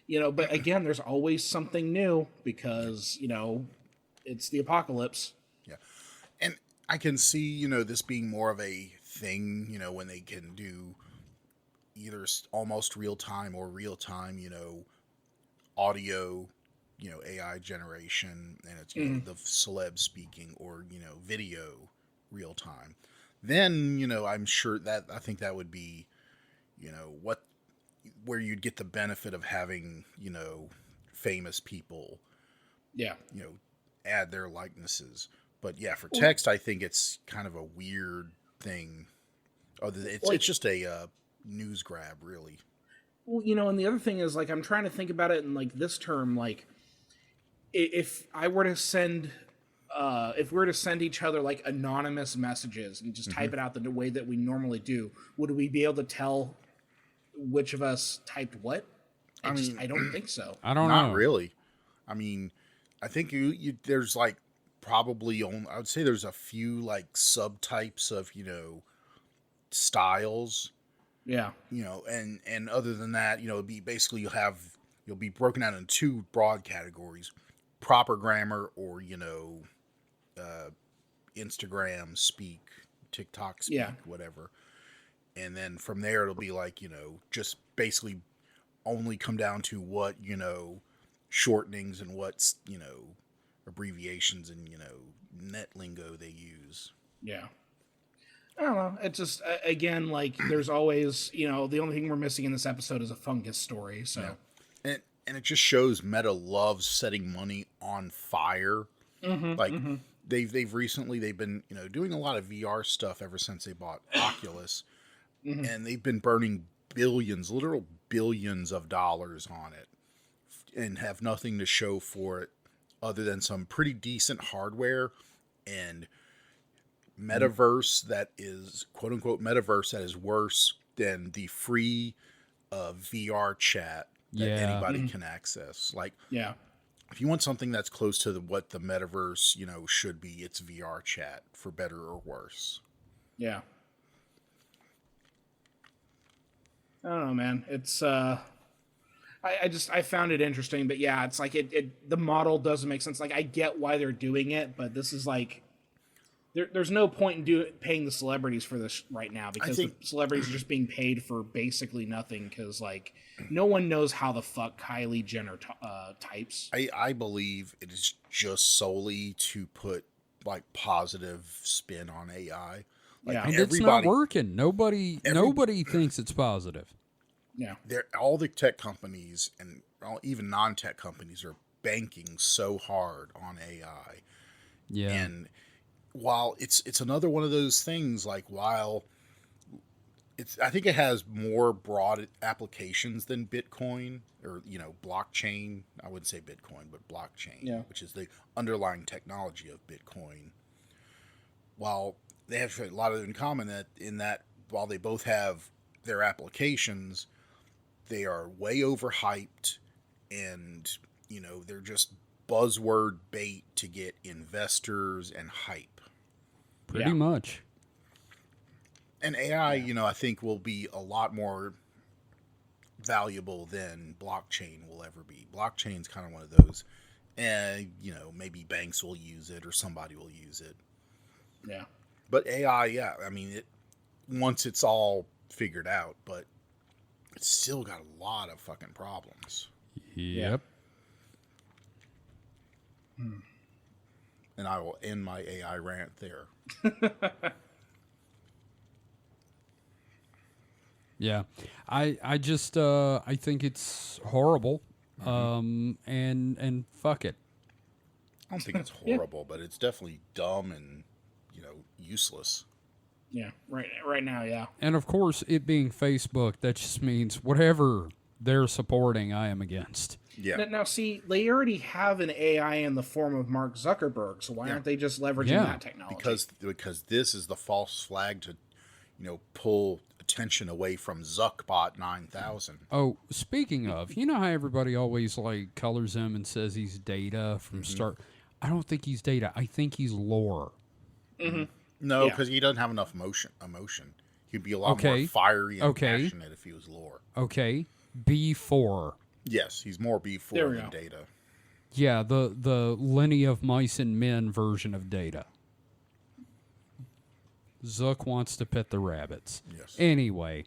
But again, there's always something new because, it's the apocalypse. Yeah. And I can see, this being more of a thing, when they can do either almost real time or real time, audio, AI generation, and it's the celeb speaking, or video real time. Then I'm sure that I think that would be where you'd get the benefit of having famous people add their likenesses. But yeah, for text, I think it's kind of a weird thing. It's just a news grab, really. Well, and the other thing is, I'm trying to think about it in this term, if I were to send, if we were to send each other anonymous messages and just type it out the way that we normally do, would we be able to tell which of us typed what? I don't think so. I don't know. Not really. I mean, I think you there's probably I would say there's a few subtypes of styles. Yeah. And other than that, it'd be basically you'll be broken out in two broad categories: proper grammar, or Instagram speak, TikTok speak, whatever. And then from there it'll be just basically only come down to what shortenings and what's abbreviations and net lingo they use. Yeah. I don't know. It's just, again, there's always, the only thing we're missing in this episode is a fungus story. So, and it just shows Meta loves setting money on fire. They've recently been doing a lot of VR stuff ever since they bought Oculus, and they've been burning literal billions of dollars on it, and have nothing to show for it other than some pretty decent hardware and metaverse that is, quote unquote, metaverse that is worse than the free VR chat that anybody can access. If you want something that's close to what the metaverse should be, it's VR chat, for better or worse. Yeah. I don't know, man. It's I found it interesting, but yeah, it's the model doesn't make sense. I get why they're doing it, but this is there's no point in paying the celebrities for this right now, because the celebrities are just being paid for basically nothing, because no one knows how the fuck Kylie Jenner types. I believe it is just solely to put positive spin on AI. And it's not working. Nobody thinks it's positive. Yeah. All the tech companies and even non-tech companies are banking so hard on AI. Yeah. And while it's another one of those things, while I think it has more broad applications than Bitcoin, or blockchain. I wouldn't say Bitcoin, but blockchain, which is the underlying technology of Bitcoin. While they have a lot in common, that while they both have their applications, they are way overhyped, and they're just buzzword bait to get investors and hype. Pretty much. And AI, I think will be a lot more valuable than blockchain will ever be. Blockchain's kind of one of those, and maybe banks will use it or somebody will use it. Yeah. But AI, once it's all figured out, but it's still got a lot of fucking problems. Yep. And I will end my AI rant there. Yeah. I just I think it's horrible. And fuck it. I don't think it's horrible, but it's definitely dumb and useless. Yeah, right now, yeah. And of course, it being Facebook, that just means whatever they're supporting, I am against. Yeah. Now, see, they already have an AI in the form of Mark Zuckerberg, so why aren't they just leveraging that technology? Because this is the false flag to, pull attention away from Zuckbot 9000. Oh, speaking of, you know how everybody always like colors him and says he's Data from Star. I don't think he's Data. I think he's lore. No, Yeah. because he doesn't have enough emotion. He'd be a lot more fiery and passionate if he was lore. Okay, B4. Yes, he's more B4 There we than go. Data. Yeah, the Lenny of Mice and Men version of Data. Zuck wants to pet the rabbits. Yes. Anyway,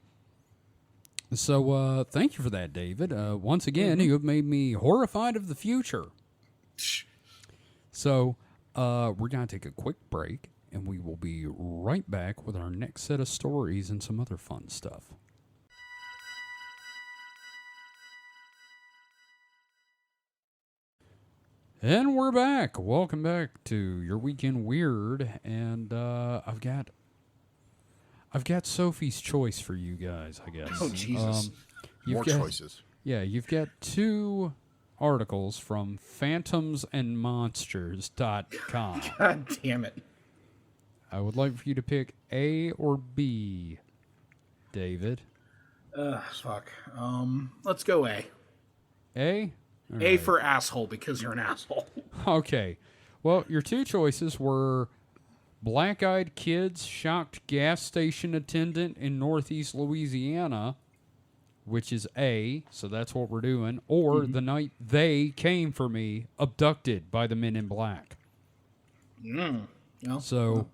so thank you for that, David. Once again, you have made me horrified of the future. So we're going to take a quick break, and we will be right back with our next set of stories and some other fun stuff. And we're back. Welcome back to your weekend weird, and I've got Sophie's choice for you guys, I guess. Oh, Jesus. More choices. Yeah, you've got two articles from phantomsandmonsters.com. God damn it. I would like for you to pick A or B, David. Fuck. Let's go A. A? All A right. for asshole, because you're an asshole. Okay. Well, your two choices were black-eyed kids shocked gas station attendant in Northeast Louisiana, which is A, so that's what we're doing, or the night they came for me, abducted by the men in black. No. So,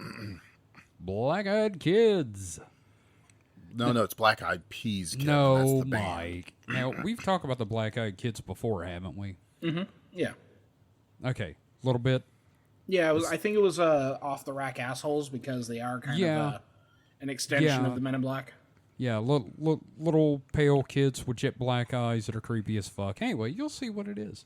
black-eyed kids. No, it's Black Eyed Peas. Kevin. That's No, the band. Mike. Now, we've talked about the black-eyed kids before, haven't we? Yeah. Okay, a little bit. Yeah, I think it was off the rack assholes, because they are kind of an extension of the Men in Black. Yeah, little pale kids with jet black eyes that are creepy as fuck. Anyway, you'll see what it is.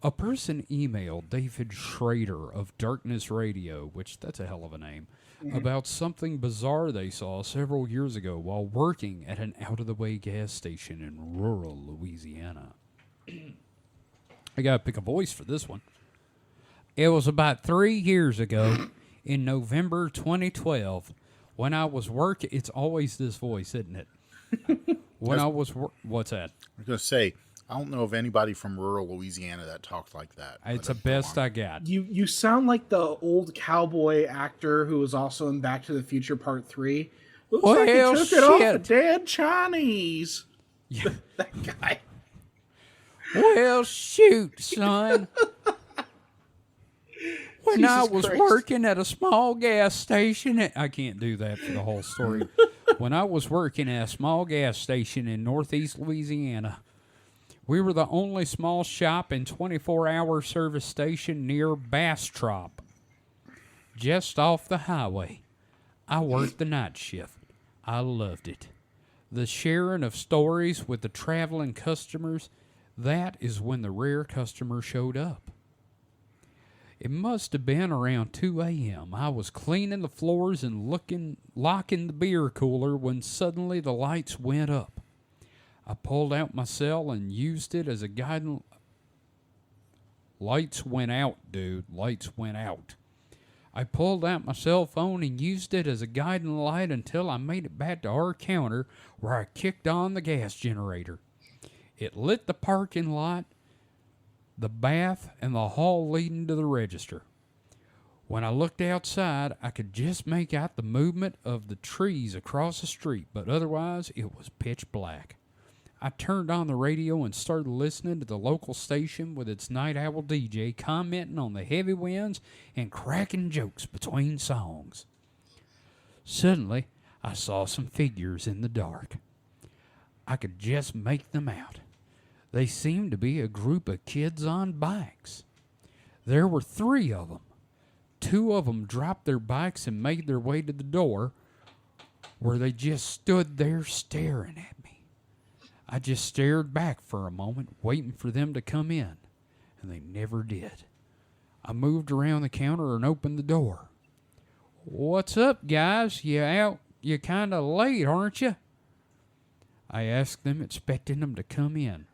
A person emailed David Schrader of Darkness Radio, which that's a hell of a name, about something bizarre they saw several years ago while working at an out-of-the-way gas station in rural Louisiana. I gotta pick a voice for this one. It was about 3 years ago, in November 2012, when I was working. It's always this voice, isn't it? What's that? I was going to say, I don't know of anybody from rural Louisiana that talked like that. It's the best I got. You sound like the old cowboy actor who was also in Back to the Future Part 3. Looks like he Well, took it off the shit. dead Chinese. That guy. Well, shoot, son. When I Jesus was Christ. working at a small gas station, I can't do that for the whole story. When I was working at a small gas station in Northeast Louisiana, we were the only small shop and 24-hour service station near Bastrop, just off the highway. I worked the night shift. I loved it. The sharing of stories with the traveling customers, that is when the rare customer showed up. It must have been around 2 a.m. I was cleaning the floors and locking the beer cooler when suddenly the lights went up. I pulled out my cell and used it as a guiding... Lights went out, dude. Lights went out. I pulled out my cell phone and used it as a guiding light until I made it back to our counter, where I kicked on the gas generator. It lit the parking lot, the bath, and the hall leading to the register. When I looked outside, I could just make out the movement of the trees across the street, but otherwise it was pitch black. I turned on the radio and started listening to the local station with its night owl DJ commenting on the heavy winds and cracking jokes between songs. Suddenly, I saw some figures in the dark. I could just make them out. They seemed to be a group of kids on bikes. There were 3 of them. 2 of them dropped their bikes and made their way to the door, where they just stood there staring at me. I just stared back for a moment, waiting for them to come in, and they never did. I moved around the counter and opened the door. "What's up, guys? You out? You kind of late, aren't you?" I asked them, expecting them to come in.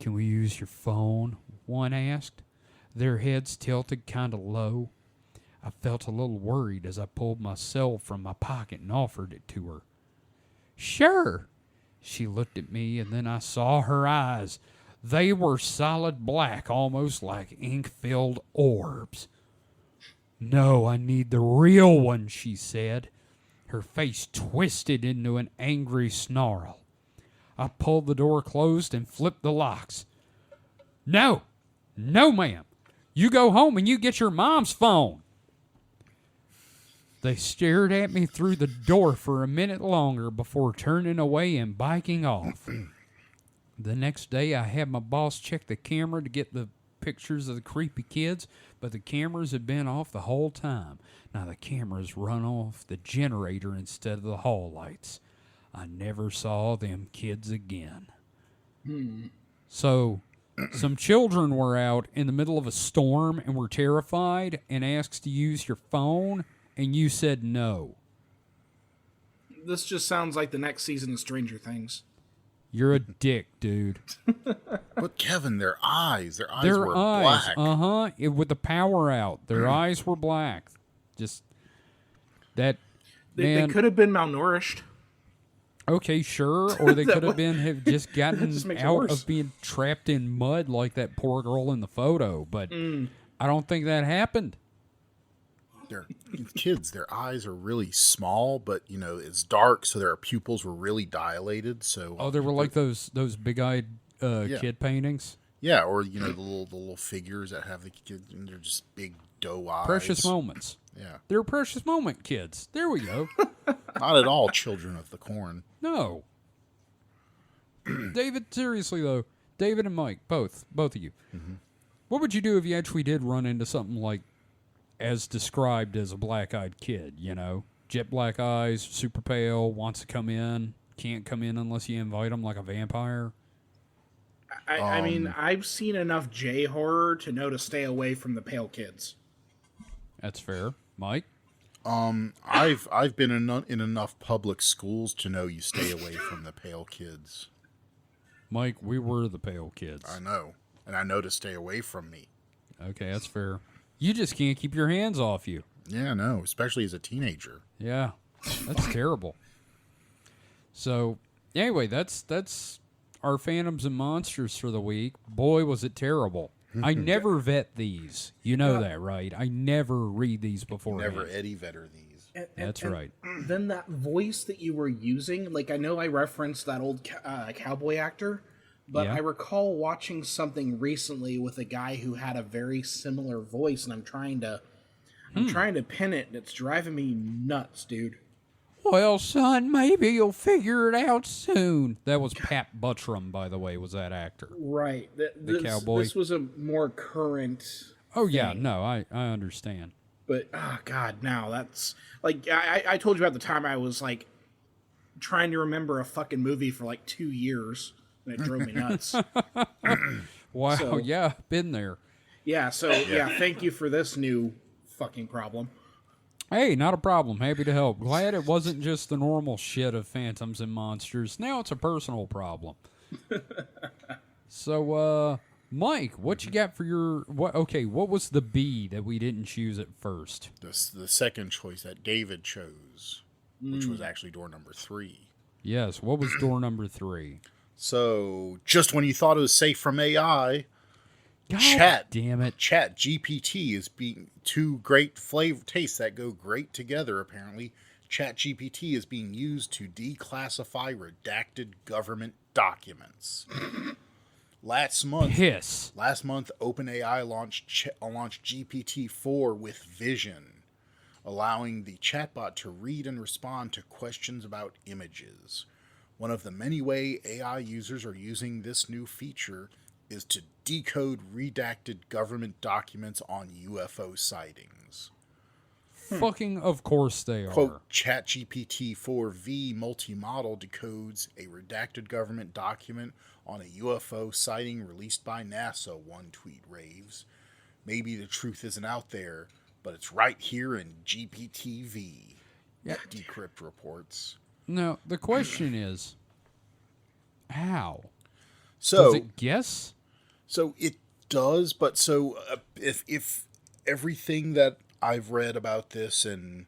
Can we use your phone? One asked, their heads tilted kind of low. I felt a little worried as I pulled my cell from my pocket and offered it to her. Sure. She looked at me, and then I saw her eyes. They were solid black, almost like ink-filled orbs. No, I need the real one, she said. Her face twisted into an angry snarl. I pulled the door closed and flipped the locks. No, ma'am. You go home and you get your mom's phone. They stared at me through the door for a minute longer before turning away and biking off. The next day, I had my boss check the camera to get the pictures of the creepy kids, but the cameras had been off the whole time. Now the cameras run off the generator instead of the hall lights. I never saw them kids again. So, some children were out in the middle of a storm and were terrified and asked to use your phone, and you said no. This just sounds like the next season of Stranger Things. You're a dick, dude. But Kevin, their eyes were black. With the power out, their eyes were black. Just that. They could have been malnourished. Okay, sure. Or they could have just gotten just makes it out worse. of being trapped in mud like that poor girl in the photo. But I don't think that happened. Their kids, their eyes are really small, but it's dark, so their pupils were really dilated. So Oh, they were like those big-eyed kid paintings. yeah, or the little figures that have the kids, and they're just big doe eyes. Precious moments. Yeah, They're precious moment kids. There we go. not at all children of the corn. No. David, seriously though, David and Mike, both of you. Mm-hmm. What would you do if you actually did run into something like as described as a black-eyed kid, Jet black eyes, super pale, wants to come in, can't come in unless you invite him like a vampire? I mean, I've seen enough J horror to know to stay away from the pale kids. That's fair. Mike? I've been in enough public schools to know you stay away from the pale kids. Mike, we were the pale kids. I know, and I know to stay away from me. Okay, that's fair. You just can't keep your hands off you. Yeah, no, especially as a teenager. Yeah, that's terrible. So, anyway, that's our Phantoms and Monsters for the week. Boy, was it terrible. I never vet these. You know that, right? I never read these before. Never Eddie Vedder these. That's right. Then that voice that you were using, like I know I referenced that old cowboy actor, but Yeah. I recall watching something recently with a guy who had a very similar voice, and I'm trying to pin it, and it's driving me nuts, dude. Well, son, maybe you'll figure it out soon. That was Pat Buttram, by the way, was that actor. Right. The cowboy. This was a more current... Oh, yeah, no, I understand. But, oh, God, now that's... Like, I told you about the time I was, like, trying to remember a fucking movie for, like, 2 years, and it drove me nuts. Wow, So- yeah, been there. Yeah, so, yeah, thank you for this new fucking problem. Hey, not a problem. Happy to help. Glad it wasn't just the normal shit of Phantoms and Monsters. Now it's a personal problem. So, Mike, what you got for your... what was the B that we didn't choose at first? The second choice that David chose, which was actually door number 3. Yes, what was door number 3? So, just when you thought it was safe from AI, God damn it. Chat GPT is being two great flavor tastes that go great together, apparently. Chat GPT is being used to declassify redacted government documents. Last month, OpenAI launched GPT-4 with Vision, allowing the chatbot to read and respond to questions about images. One of the many ways AI users are using this new feature is to decode redacted government documents on UFO sightings. Fucking of course they are. Quote, ChatGPT-4V multi-model decodes a redacted government document on a UFO sighting released by NASA, one tweet raves. Maybe the truth isn't out there, but it's right here in GPT-V. Yeah. Decrypt reports. Now, the question is, how? So Does it guess? So it does, but if everything that I've read about this and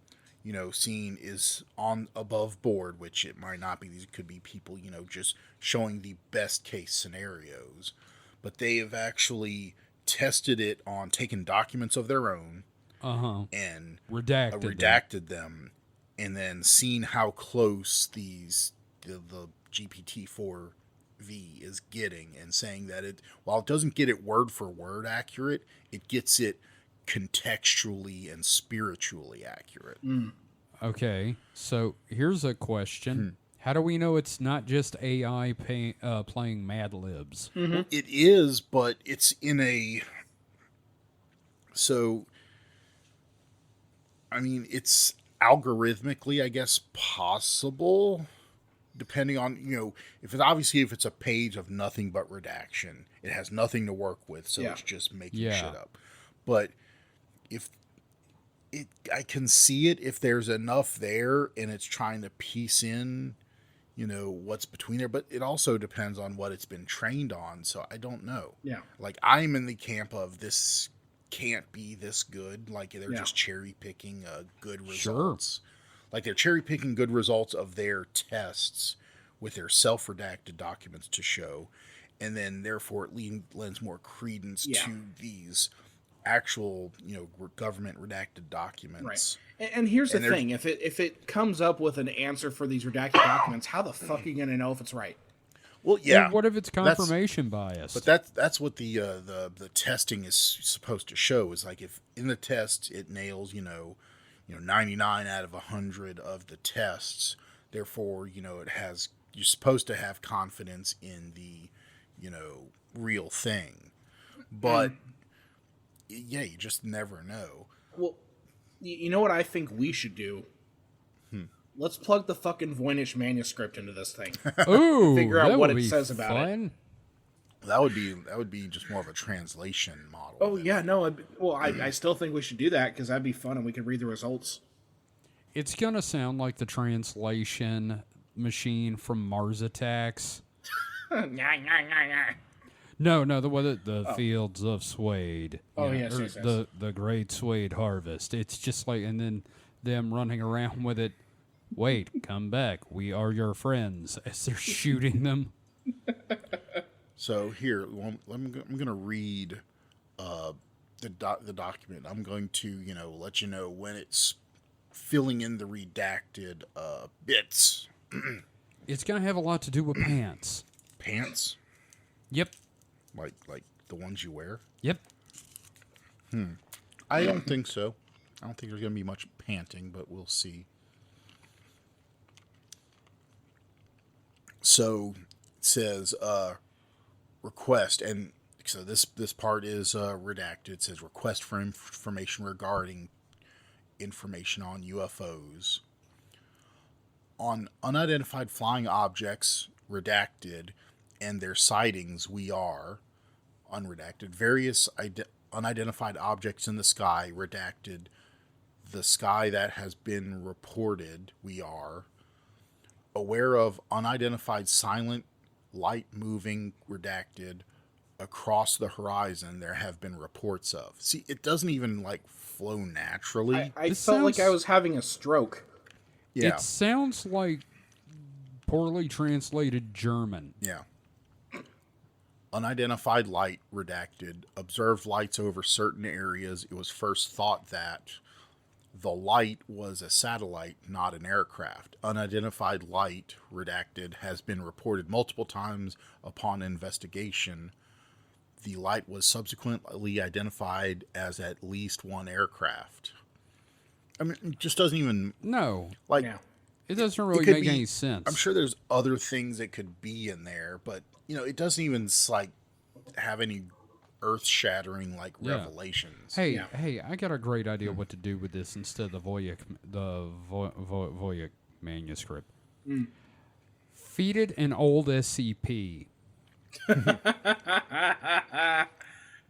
seen is on above board, which it might not be. These could be people just showing the best case scenarios, but they have actually tested it on taking documents of their own and Redacted them, and then seen how close the GPT-4 V is getting, and saying that while it doesn't get it word for word accurate, it gets it contextually and spiritually accurate. Okay, so here's a question. How do we know it's not just AI playing Mad Libs? It is, but it's in a... So, I mean, it's algorithmically, I guess, possible, depending on, if it's a page of nothing but redaction, it has nothing to work with, so it's just making shit up. But I can see it if there's enough there and it's trying to piece in, what's between there, but it also depends on what it's been trained on, so I don't know. Yeah. Like, I'm in the camp of this can't be this good. Like, they're just cherry picking good results. Sure. Like, they're cherry picking good results of their tests with their self-redacted documents to show, and then therefore it lends more credence to these actual, government redacted documents. Right. And here's the thing: if it comes up with an answer for these redacted documents, how the fuck are you gonna know if it's right? Well, yeah. Well, what if it's confirmation bias? But that's what the testing is supposed to show. Is like, if in the test it nails 99 out of 100 of the tests, therefore you're supposed to have confidence in the real thing. But yeah, you just never know. Well, you know what I think we should do? Let's plug the fucking Voynich manuscript into this thing. Ooh, figure out what it says about it. That would be just more of a translation model. Oh yeah, no. I still think we should do that because that'd be fun and we could read the results. It's gonna sound like the translation machine from Mars Attacks. No, the fields of Suede. Oh yes, the great Suede harvest. It's just like, and then them running around with it. Wait, come back. We are your friends. As they're shooting them. So here, I'm going to read the document. I'm going to let you know when it's filling in the redacted bits. It's going to have a lot to do with pants. Pants? Yep. Like the ones you wear? Yep. I don't think so. I don't think there's going to be much panting, but we'll see. So it says request, and so this part is redacted. It says request for information regarding information on UFOs. On unidentified flying objects, redacted, and their sightings, we are unredacted. Various unidentified objects in the sky, redacted. The sky that has been reported, we are aware of unidentified silent light moving, redacted, across the horizon. There have been reports of. See, it doesn't even flow naturally. I felt like I was having a stroke. Yeah. It sounds like poorly translated German. Yeah. Unidentified light, redacted. Observed lights over certain areas. It was first thought that the light was a satellite, not an aircraft. Unidentified light, redacted, has been reported multiple times upon investigation. The light was subsequently identified as at least one aircraft. I mean, it just doesn't even... No. It doesn't really make any sense. I'm sure there's other things that could be in there, but, it doesn't even, have any earth-shattering revelations. Hey, I got a great idea what to do with this instead of the Voynich manuscript. Feed it an old SCP.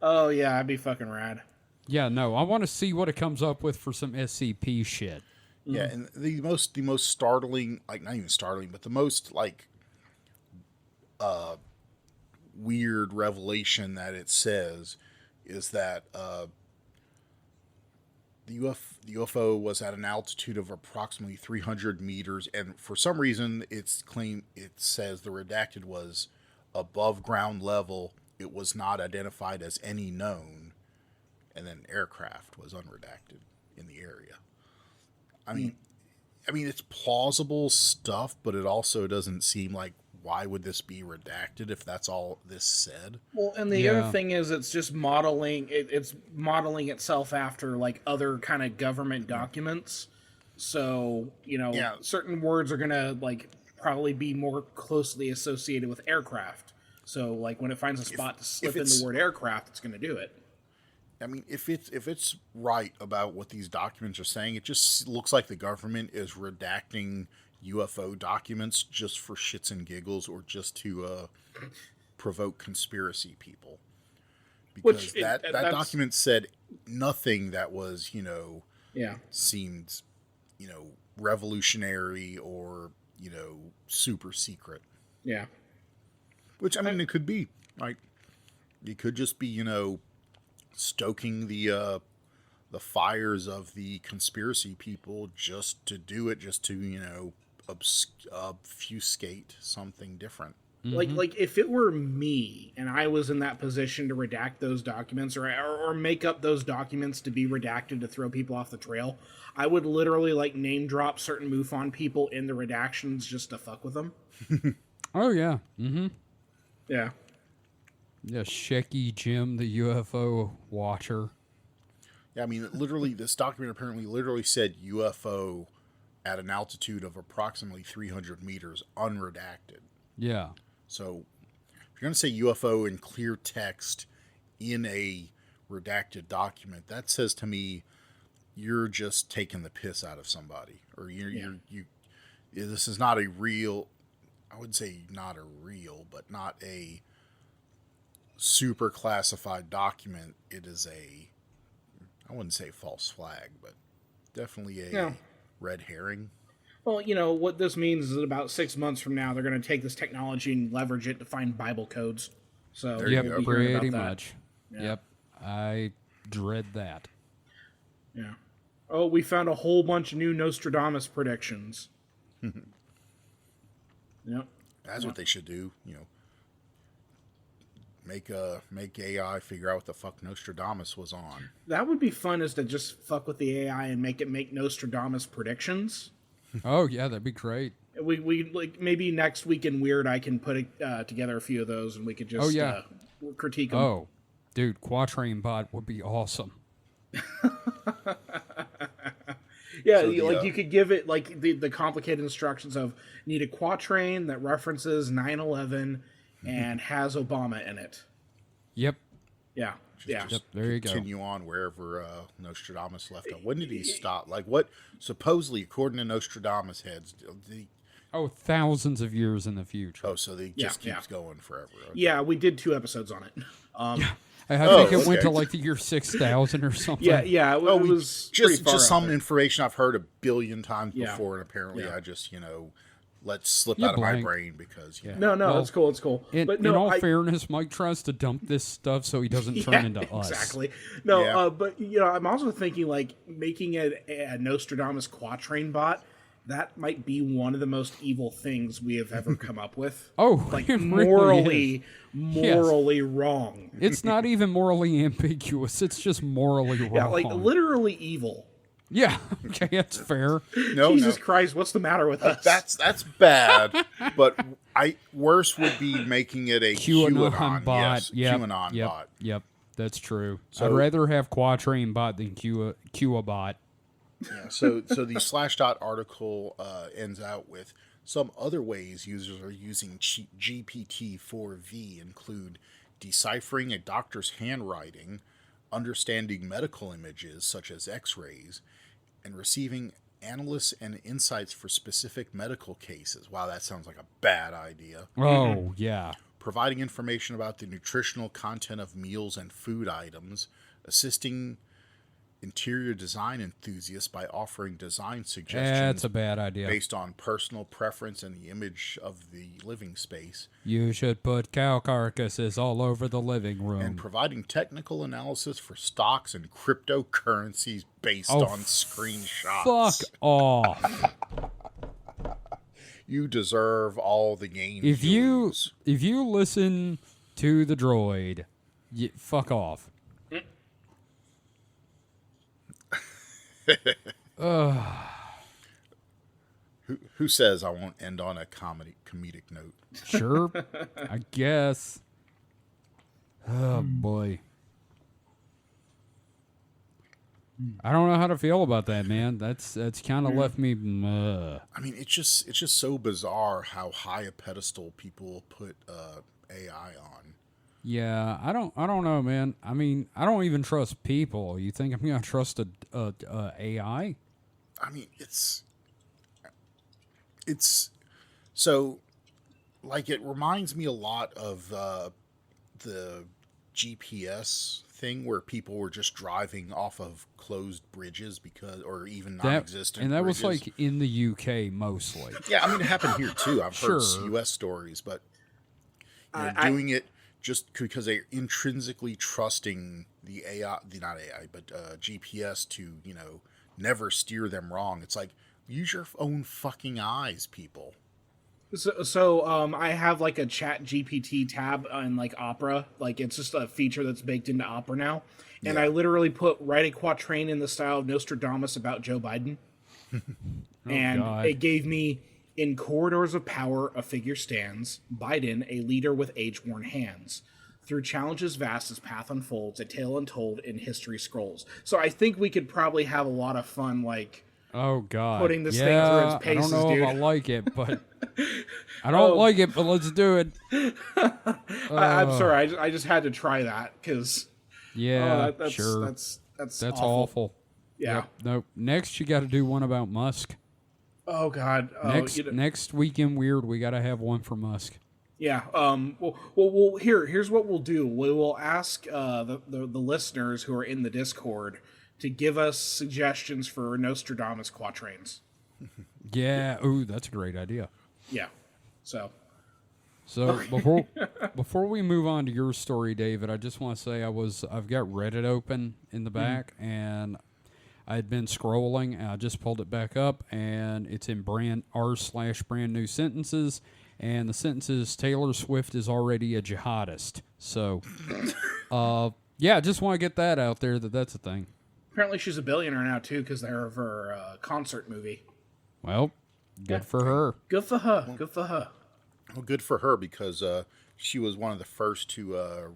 Oh yeah, that'd be fucking rad. Yeah, no, I want to see what it comes up with for some SCP shit. Yeah, and the most startling, not even startling, but the most weird revelation that it says is that the UFO was at an altitude of approximately 300 meters, and for some reason it says the redacted was above ground level. It was not identified as any known, and then aircraft was unredacted in the area. I mean, it's plausible stuff, but it also doesn't seem like, why would this be redacted if that's all this said? Well, and the other thing is, it's just modeling. It's modeling itself after like other kind of government documents. So certain words are gonna like probably be more closely associated with aircraft. So like when it finds a spot to slip in the word aircraft, it's gonna do it. I mean, if it's right about what these documents are saying, it just looks like the government is redacting UFO documents just for shits and giggles, or just to provoke conspiracy people. Because that document said nothing that was, seemed, revolutionary or, super secret. Yeah. Which, I mean, it could be. Like, it could just be, stoking the fires of the conspiracy people just to do it, just to, obfuscate something different. Like if it were me and I was in that position to redact those documents or make up those documents to be redacted to throw people off the trail, I would literally like name drop certain MUFON people in the redactions just to fuck with them. Oh yeah. Mm-hmm. Yeah. Yeah, Shecky Jim, the UFO watcher. Yeah, I mean, literally, this document apparently literally said UFO at an altitude of approximately 300 meters, unredacted. Yeah. So, if you're going to say UFO in clear text in a redacted document, that says to me you're just taking the piss out of somebody, or this is not a real. I would say not a real, but not a super classified document. It is I wouldn't say false flag, but definitely a red herring. Well, what this means is that about 6 months from now, they're going to take this technology and leverage it to find Bible codes. So yep, pretty about much. Yeah. Yep, I dread that. Yeah. Oh, we found a whole bunch of new Nostradamus predictions. Yep. That's what they should do. Make AI figure out what the fuck Nostradamus was on. That would be fun, is to just fuck with the AI and make it make Nostradamus predictions. Oh yeah, that'd be great. We like maybe next week in Weird I can put together a few of those and we could just critique them. Oh, dude, Quatrain Bot would be awesome. Yeah, you could give it like the complicated instructions of need a quatrain that references 9/11 and has Obama in it. Yep. Yeah. Yep, there you go. Continue on wherever Nostradamus left off. When did he stop? Like, what supposedly, according to Nostradamus heads, thousands of years in the future. Oh, so they just keeps going forever. Okay. Yeah, we did 2 episodes on it. I think it went to like the year 6000 or something. Yeah. It was just some information I've heard a billion times before, and apparently I just let slip out of my brain because No, well, it's cool. In all fairness, Mike tries to dump this stuff so he doesn't turn into us. Exactly. No, but I'm also thinking like making a Nostradamus quatrain bot. That might be one of the most evil things we have ever come up with. Oh, like it morally really wrong. It's not even morally ambiguous. It's just morally wrong. Yeah, like literally evil. Yeah, okay, that's fair. Jesus Christ, what's the matter with us? That's bad. But worse would be making it a QAnon bot. Yes, Yep, QAnon bot. Yep, that's true. So, I'd rather have Quatrain Bot than Q bot. Yeah, so the Slashdot article ends out with some other ways users are using GPT-4V include deciphering a doctor's handwriting, understanding medical images such as X-rays, and receiving analysis and insights for specific medical cases. Wow, that sounds like a bad idea. Oh, yeah. Providing information about the nutritional content of meals and food items, assisting interior design enthusiasts by offering design suggestions That's a bad idea. based on personal preference and the image of the living space, You should put cow carcasses all over the living room. and providing technical analysis for stocks and cryptocurrencies based Oh, on screenshots. Fuck off. You deserve all the gain. If you lose. listen to the droid, fuck off. Who says I won't end on a comedic note? Sure, I guess. Oh boy. I don't know how to feel about that, man. That's kind of left me. I mean, it's just so bizarre how high a pedestal people put AI on. Yeah, I don't know, man. I mean, I don't even trust people. You think I'm gonna trust a AI? I mean, it's so like it reminds me a lot of the GPS thing where people were just driving off of closed bridges because, or even non-existent. And that bridges. was like in the UK mostly. Yeah, I mean, it happened here too. I've heard Sure. U.S. stories, but doing it just because they're intrinsically trusting the AI, not AI, but GPS to, never steer them wrong. It's like, use your own fucking eyes, people. So I have like a Chat GPT tab on like Opera. Like it's just a feature that's baked into Opera now. And Yeah. I literally write a quatrain in the style of Nostradamus about Joe Biden. And God. it gave me, in corridors of power, a figure stands, Biden, a leader with age-worn hands. Through challenges vast as path unfolds, a tale untold in history scrolls. So I think we could probably have a lot of fun, like, Oh God! putting this thing through its I paces, don't know dude. if I like it, but I don't like it. But let's do it. I'm sorry, I just had to try that, because Yeah, that's, sure. that's That's awful. Yeah. Yep. Nope. Next, you got to do one about Musk. Oh God. Next weekend weird, we got to have one for Musk. Yeah. Well. Here's what we'll do. We will ask the listeners who are in the Discord to give us suggestions for Nostradamus quatrains. Yeah. Ooh, that's a great idea. Yeah. So. So before we move on to your story, David, I just want to say I've got Reddit open in the back, and I had been scrolling, and I just pulled it back up, and it's in r/brand new sentences, and the sentence is Taylor Swift is already a jihadist. So, yeah, I just want to get that out there that's a thing. Apparently, she's a billionaire now too because of her concert movie. Well, good for her. Good for her. Good for her. Well, good for her, because she was one of the first to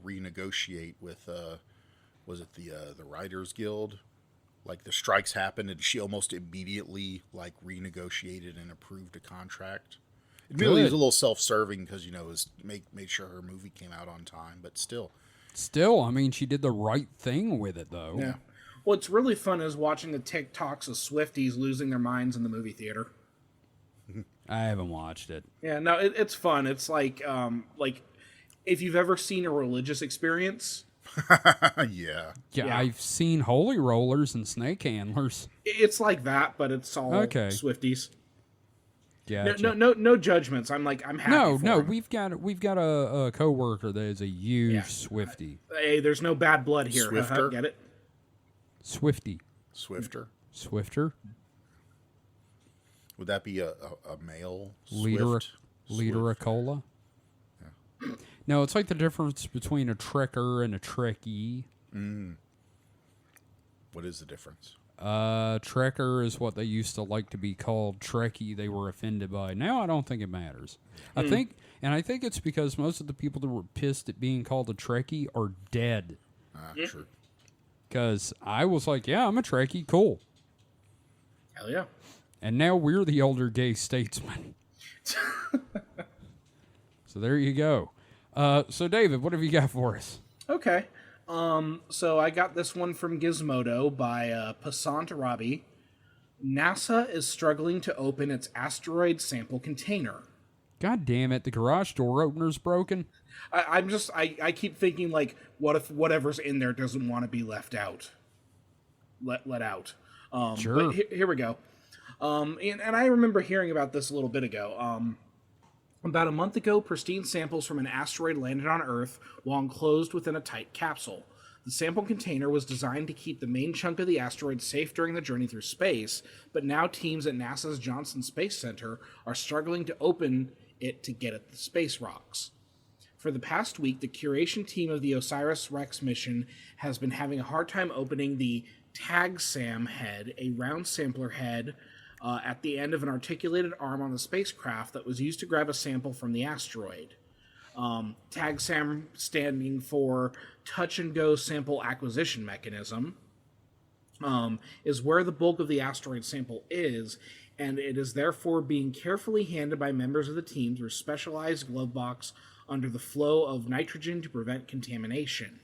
renegotiate with, was it the Writers Guild? Like, the strikes happened, and she almost immediately, like, renegotiated and approved a contract. Admittedly, it was a little self-serving because, it was made sure her movie came out on time, but still. Still, I mean, she did the right thing with it, though. Yeah. What's really fun is watching the TikToks of Swifties losing their minds in the movie theater. I haven't watched it. Yeah, no, it's fun. It's like if you've ever seen a religious experience. Yeah. Yeah, I've seen holy rollers and snake handlers. It's like that, but it's all Swifties. Yeah. No judgments. I'm happy. No, for no, them. we've got a coworker that is a huge Swiftie. Hey, there's no bad blood here. Swifter? Get it? Swiftie. Swifter? Would that be a male Liter a cola? Yeah. No, it's like the difference between a trekker and a trekkie. What is the difference? Trekker is what they used to like to be called. Trekkie, they were offended by. Now I don't think it matters. I think it's because most of the people that were pissed at being called a Trekkie are dead. True. Because I was like, yeah, I'm a Trekkie, cool. Hell yeah. And now we're the older gay statesmen. So there you go. So David, what have you got for us? Okay. So I got this one from Gizmodo by Passant Rabi. NASA is struggling to open its asteroid sample container. God damn it, the garage door opener's broken. I keep thinking, like, what if whatever's in there doesn't want to be left out? let out. Sure. But here we go. And I remember hearing about this a little bit ago. About a month ago, pristine samples from an asteroid landed on Earth while enclosed within a tight capsule. The sample container was designed to keep the main chunk of the asteroid safe during the journey through space, but now teams at NASA's Johnson Space Center are struggling to open it to get at the space rocks. For the past week, the curation team of the OSIRIS-REx mission has been having a hard time opening the TAG-SAM head, a round sampler head at the end of an articulated arm on the spacecraft that was used to grab a sample from the asteroid. TAG-SAM standing for Touch and Go Sample Acquisition Mechanism, is where the bulk of the asteroid sample is, and it is therefore being carefully handled by members of the team through a specialized glove box under the flow of nitrogen to prevent contamination.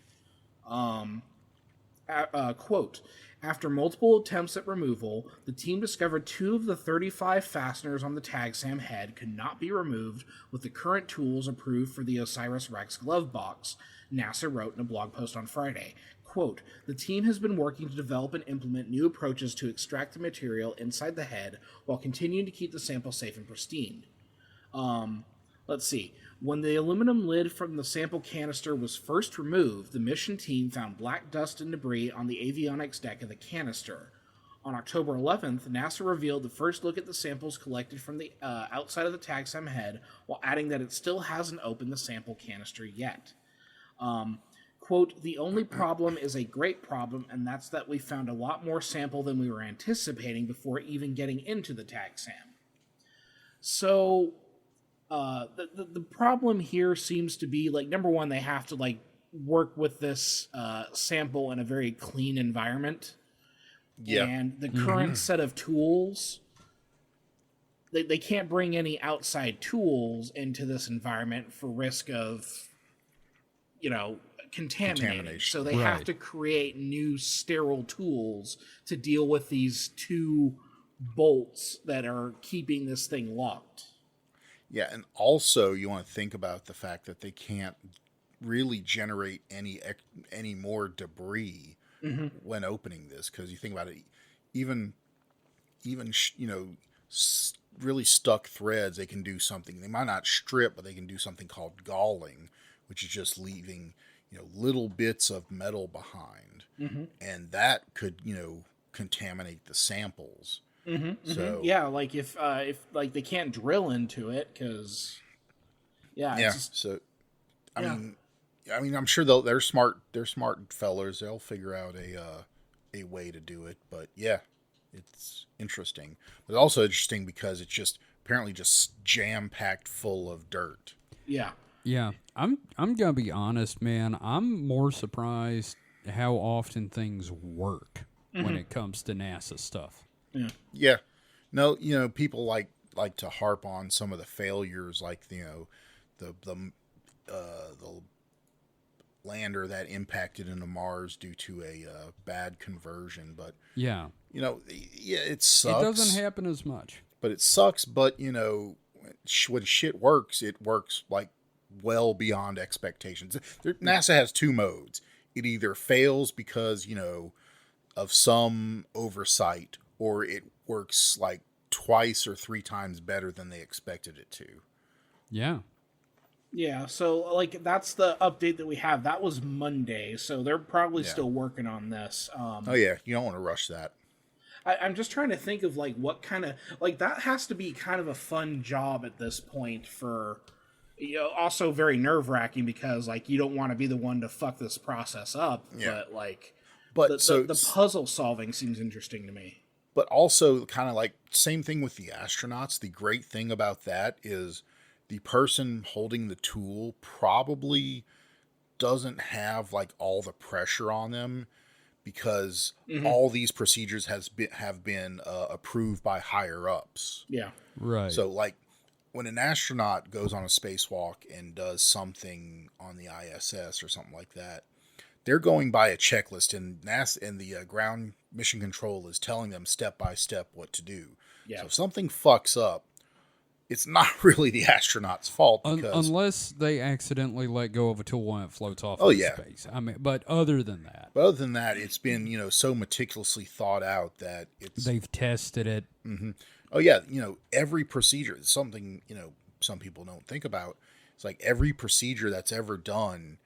Quote, after multiple attempts at removal, the team discovered 2 of the 35 fasteners on the TAG-SAM head could not be removed with the current tools approved for the OSIRIS-REx glove box, NASA wrote in a blog post on Friday. Quote, the team has been working to develop and implement new approaches to extract the material inside the head while continuing to keep the sample safe and pristine. Let's see. When the aluminum lid from the sample canister was first removed, the mission team found black dust and debris on the avionics deck of the canister. On October 11th, NASA revealed the first look at the samples collected from the outside of the TAG-SAM head, while adding that it still hasn't opened the sample canister yet. Quote, the only problem is a great problem, and that's that we found a lot more sample than we were anticipating before even getting into the TAG-SAM. So, the problem here seems to be, like, number one, they have to, like, work with this sample in a very clean environment. Yeah. And the current set of tools, they can't bring any outside tools into this environment for risk of, contamination. So they have to create new sterile tools to deal with these 2 bolts that are keeping this thing locked. Yeah, and also you want to think about the fact that they can't really generate any more debris when opening this, because you think about it, even really stuck threads, they can do something. They might not strip, but they can do something called galling, which is just leaving little bits of metal behind, and that could contaminate the samples. So yeah, like if like they can't drill into it because so I mean I'm sure they're smart fellers. They'll figure out a way to do it. But yeah, it's interesting. But it's also interesting because it's just apparently just jam packed full of dirt. Yeah, I'm gonna be honest, man. I'm more surprised how often things work when it comes to NASA stuff. Yeah. No, people like to harp on some of the failures, like the lander that impacted into Mars due to a bad conversion. But it sucks. It doesn't happen as much. But it sucks. But when shit works, it works like well beyond expectations. NASA has 2 modes. It either fails because of some oversight, or it works like twice or 3 times better than they expected it to. Yeah, so like that's the update that we have. That was Monday, so they're probably still working on this. You don't want to rush that. I'm just trying to think of like what kind of, like, that has to be kind of a fun job at this point for, also very nerve-wracking because like you don't want to be the one to fuck this process up, but the puzzle solving seems interesting to me. But also kind of like same thing with the astronauts. The great thing about that is the person holding the tool probably doesn't have like all the pressure on them because all these procedures have been approved by higher ups. Yeah. Right. So like when an astronaut goes on a spacewalk and does something on the ISS or something like that, they're going by a checklist, and NASA and the ground mission control is telling them step by step what to do. Yeah. So if something fucks up, it's not really the astronauts' fault because Unless they accidentally let go of a tool and it floats off Oh, into yeah. space. I mean, but other than that, it's been so meticulously thought out that it's they've tested it. oh yeah, every procedure is something some people don't think about. It's like every procedure that's ever done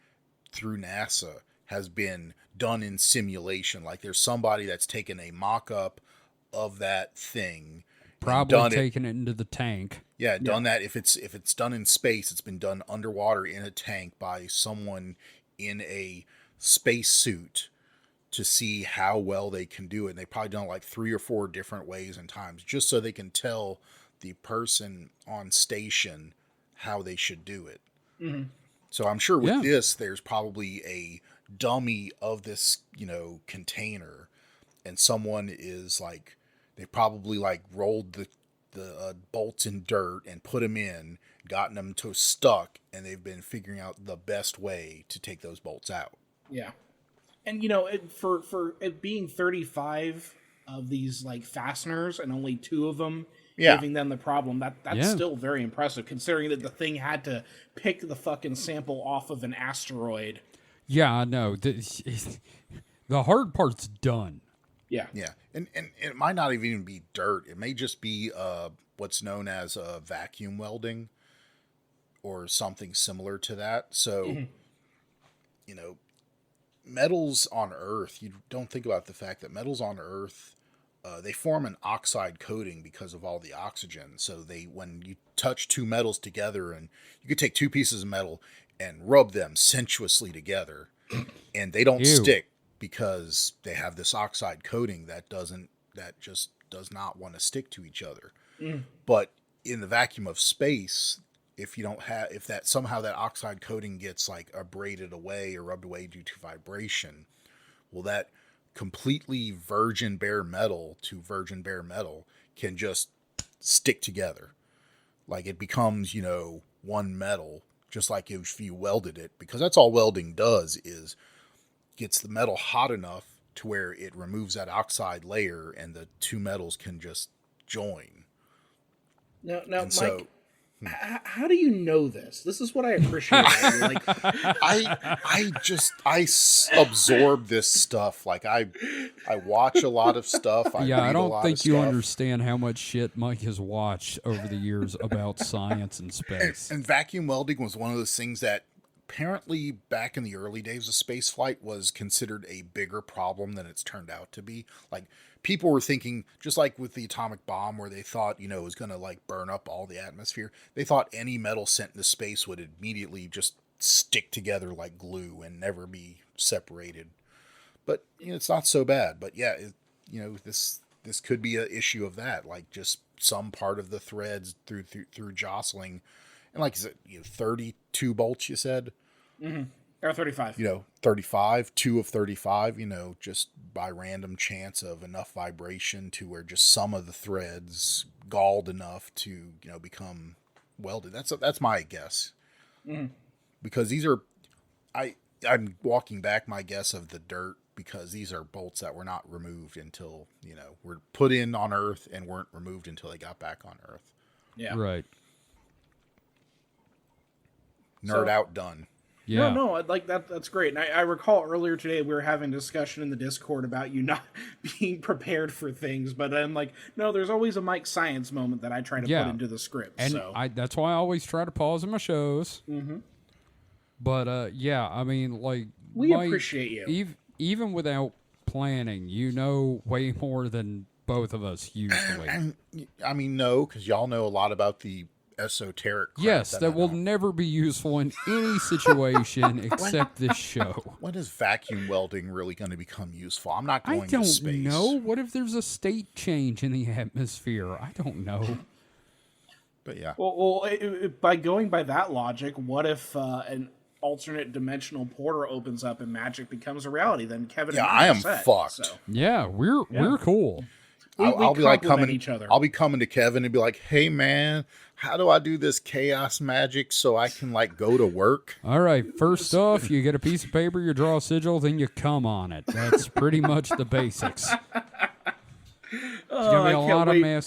through NASA has been done in simulation. Like there's somebody that's taken a mock-up of that thing, Probably taking it into the tank. yeah, done that. If it's done in space, it's been done underwater in a tank by someone in a space suit to see how well they can do it. And they've probably done it like 3 or 4 different ways and times, just so they can tell the person on station how they should do it. Mm-hmm. So I'm sure with this, there's probably a dummy of this, container, and someone is like, they probably like rolled the bolts in dirt and put them in, gotten them to stuck, and they've been figuring out the best way to take those bolts out. Yeah. And for it being 35 of these like fasteners and only 2 of them giving them the problem, that's still very impressive considering that the thing had to pick the fucking sample off of an asteroid. Yeah, I know. The hard part's done. Yeah. Yeah. And it might not even be dirt. It may just be what's known as vacuum welding or something similar to that. So, metals on Earth, you don't think about the fact that metals on Earth, they form an oxide coating because of all the oxygen. So when you touch 2 metals together, and you could take 2 pieces of metal and rub them sensuously together, and they don't stick because they have this oxide coating that just does not want to stick to each other. But in the vacuum of space, if that somehow that oxide coating gets like abraded away or rubbed away due to vibration, well, that completely virgin bare metal to virgin bare metal can just stick together. Like it becomes, one metal, just like if you welded it, because that's all welding does is gets the metal hot enough to where it removes that oxide layer and the 2 metals can just join. Now, Mike, how do you know this? This is what I appreciate. Like, I absorb this stuff. Like I watch a lot of stuff. I don't think you understand how much shit Mike has watched over the years about science and space. And vacuum welding was one of those things that apparently back in the early days of spaceflight was considered a bigger problem than it's turned out to be. Like people were thinking, just like with the atomic bomb where they thought, it was going to like burn up all the atmosphere. They thought any metal sent into space would immediately just stick together like glue and never be separated. But it's not so bad. But yeah, this could be an issue of that, like just some part of the threads through jostling. And like, is it 32 bolts you said? Mm-hmm. Or 35. 35, 2 of 35, just by random chance of enough vibration to where just some of the threads galled enough to, become welded. That's my guess. Mm-hmm. Because these are, I'm walking back my guess of the dirt, because these are bolts that were not removed until, were put in on Earth and weren't removed until they got back on Earth. Yeah. Right. Nerd out done. Yeah. No, like that's great. And I recall earlier today we were having a discussion in the Discord about you not being prepared for things, but I'm like, no, there's always a Mike Science moment that I try to put into the script. And so that's why I always try to pause in my shows. Mm-hmm. But I mean, like we appreciate you. Even without planning, way more than both of us usually. I mean, no, because y'all know a lot about the esoteric crap. Yes, that will never be useful in any situation except this show. When is vacuum welding really going to become useful? I'm not going to space. I don't know. What if there's a state change in the atmosphere? I don't know. But yeah. Well, by going by that logic, what if an alternate dimensional portal opens up and magic becomes a reality? Then Kevin, and I am set, fucked. So. Yeah, we're cool. I'll be like coming each other. I'll be coming to Kevin and be like, "Hey man, how do I do this chaos magic so I can like go to work?" All right, first off, you get a piece of paper, you draw a sigil, then you come on it. That's pretty much the basics. There's gonna be a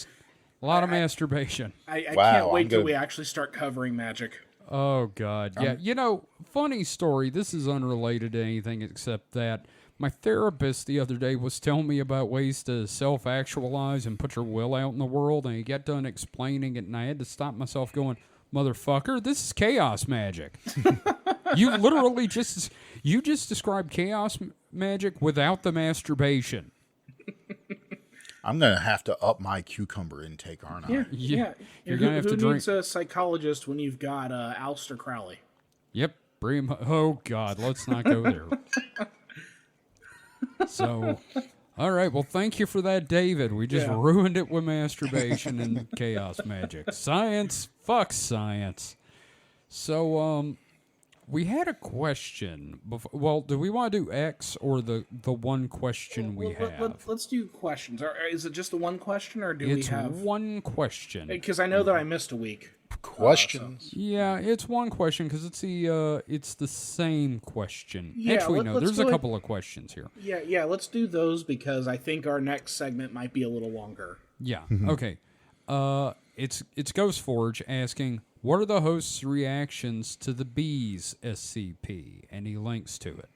A lot of masturbation. I Wow, can't wait I'm till gonna- we actually start covering magic. Oh, God. Yeah, you know, funny story. This is unrelated to anything except that my therapist the other day was telling me about ways to self-actualize and put your will out in the world, and he got done explaining it, and I had to stop myself going, motherfucker, this is chaos magic. You literally just described chaos magic without the masturbation. I'm going to have to up my cucumber intake, aren't I? Yeah. You're Who gonna have to who drink. needs a psychologist when you've got Aleister Crowley? Yep. Bring him. Oh, God. Let's not go there. So, all right. Well, thank you for that, David. We just ruined it with masturbation and chaos magic. Science. Fuck science. So, we had a question. Well, do we want to do X or the one question we have? Let's do questions. Is it just the one question, or do It's we have one question. Because I know that I missed a week. Questions. Yeah, it's one question because it's the same question. Yeah, Actually, no, let's there's do a it. couple of questions here. Yeah. Let's do those because I think our next segment might be a little longer. Yeah. Okay. It's Ghost Forge asking, what are the host's reactions to the Bees SCP? And he links to it.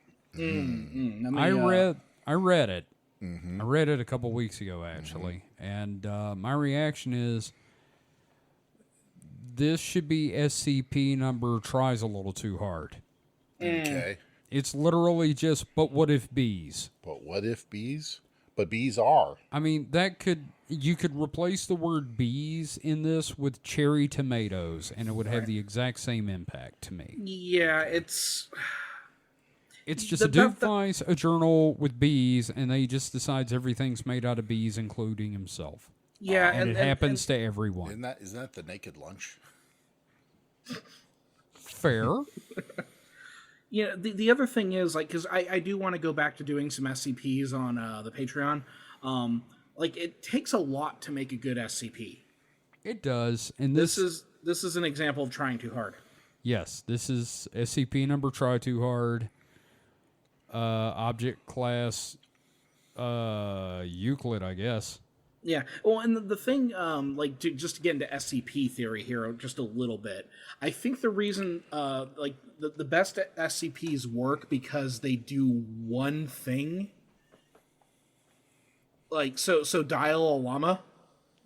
I read it. I read it a couple weeks ago, actually, and my reaction is, this should be SCP number tries a little too hard. Okay. It's literally just, but what if bees? But what if bees? But bees are. I mean, you could replace the word bees in this with cherry tomatoes, and it would have the exact same impact to me. Yeah, it's just a dude finds a journal with bees, and he just decides everything's made out of bees, including himself. yeah, And it happens to everyone. Isn't that the naked lunch? Fair. Yeah, the other thing is, like, because I do want to go back to doing some SCPs on the Patreon. Like, it takes a lot to make a good SCP. It does. And This is an example of trying too hard. yes, this is SCP number try too hard. Object class Euclid, I guess. Yeah. Well, and the thing, just to get into SCP theory here just a little bit, I think the reason, the best SCPs work because they do one thing. Like, so Dial a Llama,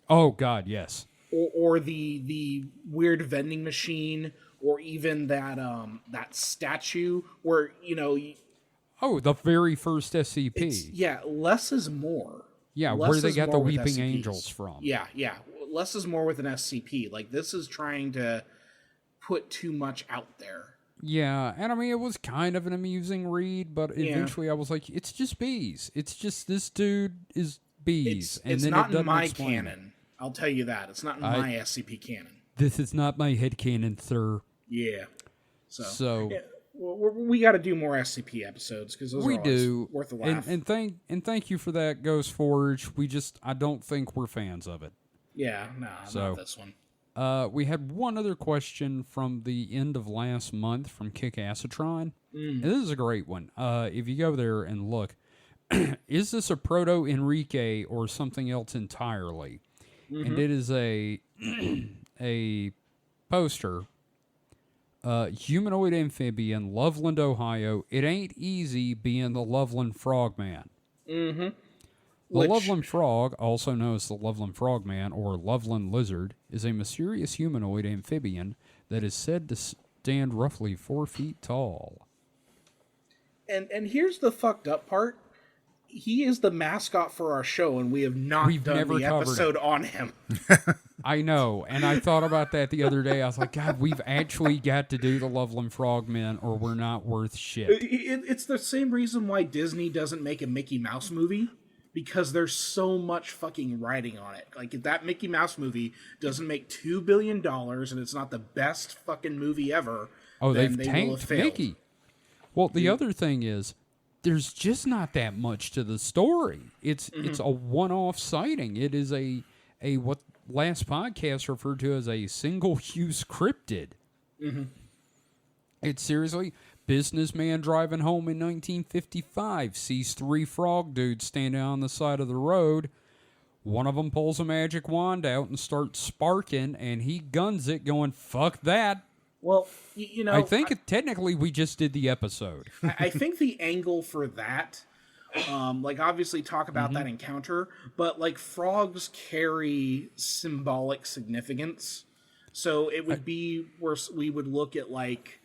Oh, God, yes. or the weird vending machine, or even that statue where, Oh, the very first SCP. less is more. Yeah, Less where they is got the more with Weeping SCPs. Angels from. Yeah. Less is more with an SCP. Like, this is trying to put too much out there. Yeah, and I mean, it was kind of an amusing read, but eventually I was like, it's just bees. It's just this dude is bees. It's then not it doesn't in my explain it. canon. I'll tell you that. It's not in my SCP canon. This is not my headcanon, sir. Yeah. So Yeah, we got to do more SCP episodes because those we are always do. worth a laugh. And thank you for that, Ghost Forge. I don't think we're fans of it. yeah, not this one. We had one other question from the end of last month from Kick Acetron. And this is a great one. If you go there and look, is this a Proto Enrique or something else entirely? And it is a poster. Humanoid amphibian, Loveland, Ohio. It ain't easy being the Loveland Frogman. The Loveland Frog, also known as the Loveland Frogman or Loveland Lizard, is a mysterious humanoid amphibian that is said to stand roughly 4 feet tall. And here's the fucked up part. He is the mascot for our show, and we have not We've done never the covered episode on him. I know, and I thought about that the other day. I was like, God, we've actually got to do the Loveland Frogmen or we're not worth shit. It's the same reason why Disney doesn't make a Mickey Mouse movie, because there's so much fucking writing on it. Like, if that Mickey Mouse movie doesn't make $2 billion and it's not the best fucking movie ever, Oh, then they've they will have tanked failed. Mickey. Well, the other thing is, there's just not that much to the story. It's a one-off sighting. It is a what last podcast referred to as a single-use cryptid. It's seriously, businessman driving home in 1955 sees 3 frog dudes standing on the side of the road one of them pulls a magic wand out and starts sparking, and he guns it, going, "Fuck that." Well, you know, I think technically we just did the episode. I think the angle for that, like obviously talk about that encounter, but like frogs carry symbolic significance. So it would be where we would look at like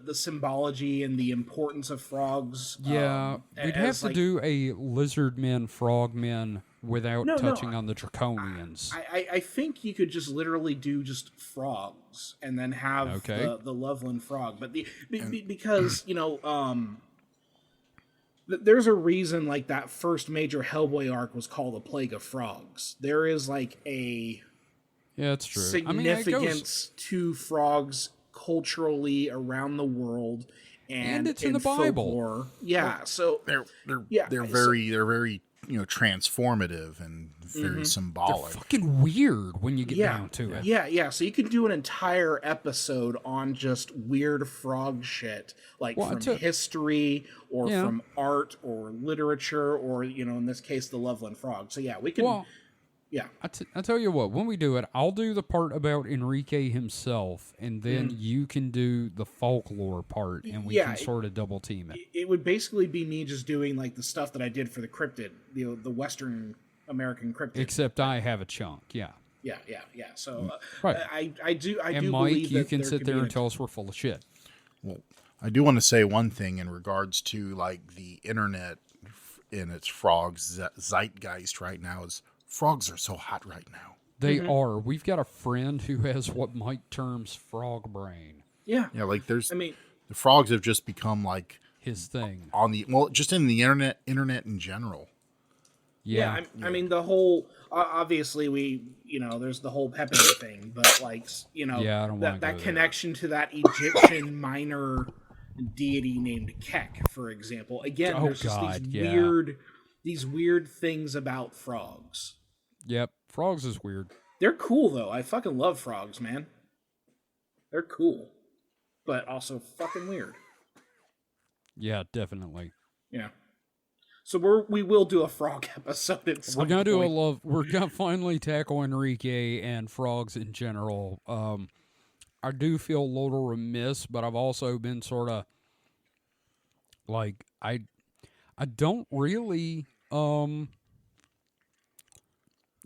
the symbology and the importance of frogs. Yeah, we'd have to like, do a lizard men, frog men without No, touching on the draconians. I think you could just literally do just frogs and then have Okay. the Loveland frog, but because you know there's a reason like that first major Hellboy arc was called the Plague of Frogs. There is like a Yeah, it's true. significance to frogs culturally around the world, and it's in the Bible. folklore. Yeah, so They're so- very transformative and very symbolic. fucking weird when you get down to it. Yeah. So you could do an entire episode on just weird frog shit, like Well, from history or Yeah. from art or literature, or in this case, the Loveland frog. So yeah, we can. Well, yeah. I tell you what, when we do it, I'll do the part about Enrique himself, and then you can do the folklore part, and we can sort of double team it. It would basically be me just doing like the stuff that I did for the cryptid, the Western American cryptid. Except I have a chunk, yeah. Yeah. So Right. I do And Mike, believe you that can there sit could there be and tell us we're full of shit. Well, I do want to say one thing in regards to like the internet in its frogs zeitgeist right now is frogs are so hot right now. They are. We've got a friend who has what Mike terms frog brain. Yeah. Yeah, like I mean, the frogs have just become like His thing. on the just in the internet in general. Yeah. I mean the whole obviously there's the whole Pepe thing, but like Yeah, I don't wanna that go connection to that Egyptian minor deity named Kek, for example. Again, Oh, there's just God, these weird things about frogs. Yep. Frogs is weird. They're cool though. I fucking love frogs, man. They're cool, but also fucking weird. Yeah, definitely. Yeah. So we will do a frog episode at some We're gonna do point. We're gonna finally tackle Enrique and frogs in general. I do feel a little remiss, but I've also been sort of like I don't really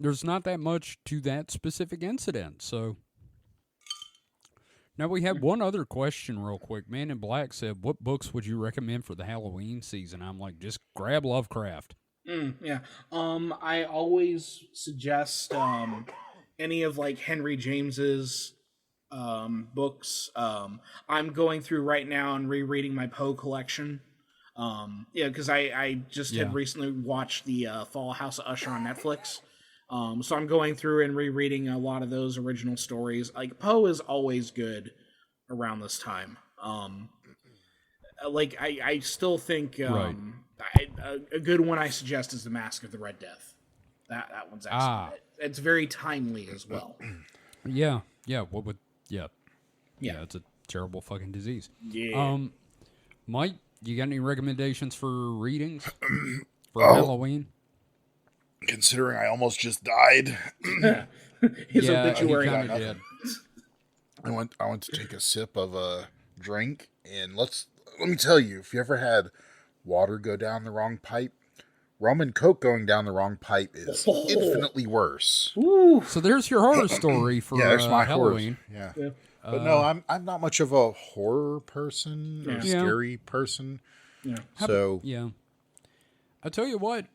there's not that much to that specific incident. So now we have one other question real quick. Man in Black said, "What books would you recommend for the Halloween season?" I'm like, just grab Lovecraft. Yeah. I always suggest any of like Henry James's books. I'm going through right now and rereading my Poe collection. Because I just had recently watched the Fall House of Usher on Netflix. So I'm going through and rereading a lot of those original stories. Like Poe is always good around this time. I still think a good one I suggest is The Mask of the Red Death. That one's excellent. It's very timely as well. Yeah. What would? Yeah. It's a terrible fucking disease. Yeah. Mike, you got any recommendations for readings for Halloween? Considering I almost just died, His Yeah, obituary. he kinda did. I went to take a sip of a drink, and let me tell you, if you ever had water go down the wrong pipe, rum and coke going down the wrong pipe is infinitely worse. Ooh. So there's your horror story for Yeah, there's my Halloween. horror. Yeah. But no, I'm not much of a horror person or Yeah. scary person. Yeah. So Yeah. I tell you what,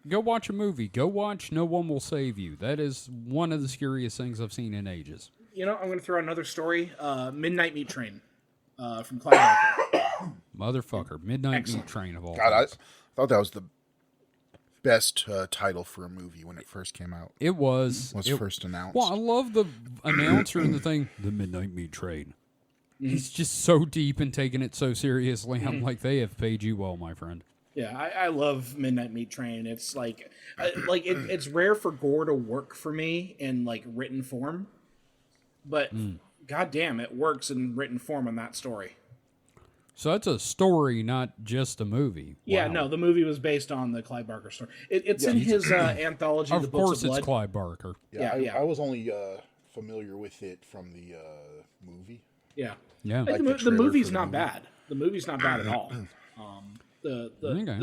go watch a movie. Go watch No One Will Save You. That is one of the scariest things I've seen in ages. I'm going to throw another story. Midnight Meat Train from Clive Barker. Motherfucker. Midnight Meat Train of all God, I things. thought that was the best title for a movie when it first came out. It was. First announced. Well, I love the announcer and the thing, the Midnight Meat Train. He's just so deep and taking it so seriously. I'm like, they have paid you well, my friend. Yeah, I love Midnight Meat Train. It's it's rare for gore to work for me in like written form, but goddamn, it works in written form on that story. So that's a story, not just a movie. Yeah, Wow. no, the movie was based on the Clive Barker story. It's in his anthology, The Of Books course, of it's Blood. Clive Barker. Yeah. I was only familiar with it from the movie. Yeah, Yeah. Like, Like the the trailer movie's for the not movie. bad. The movie's not bad at all. Okay.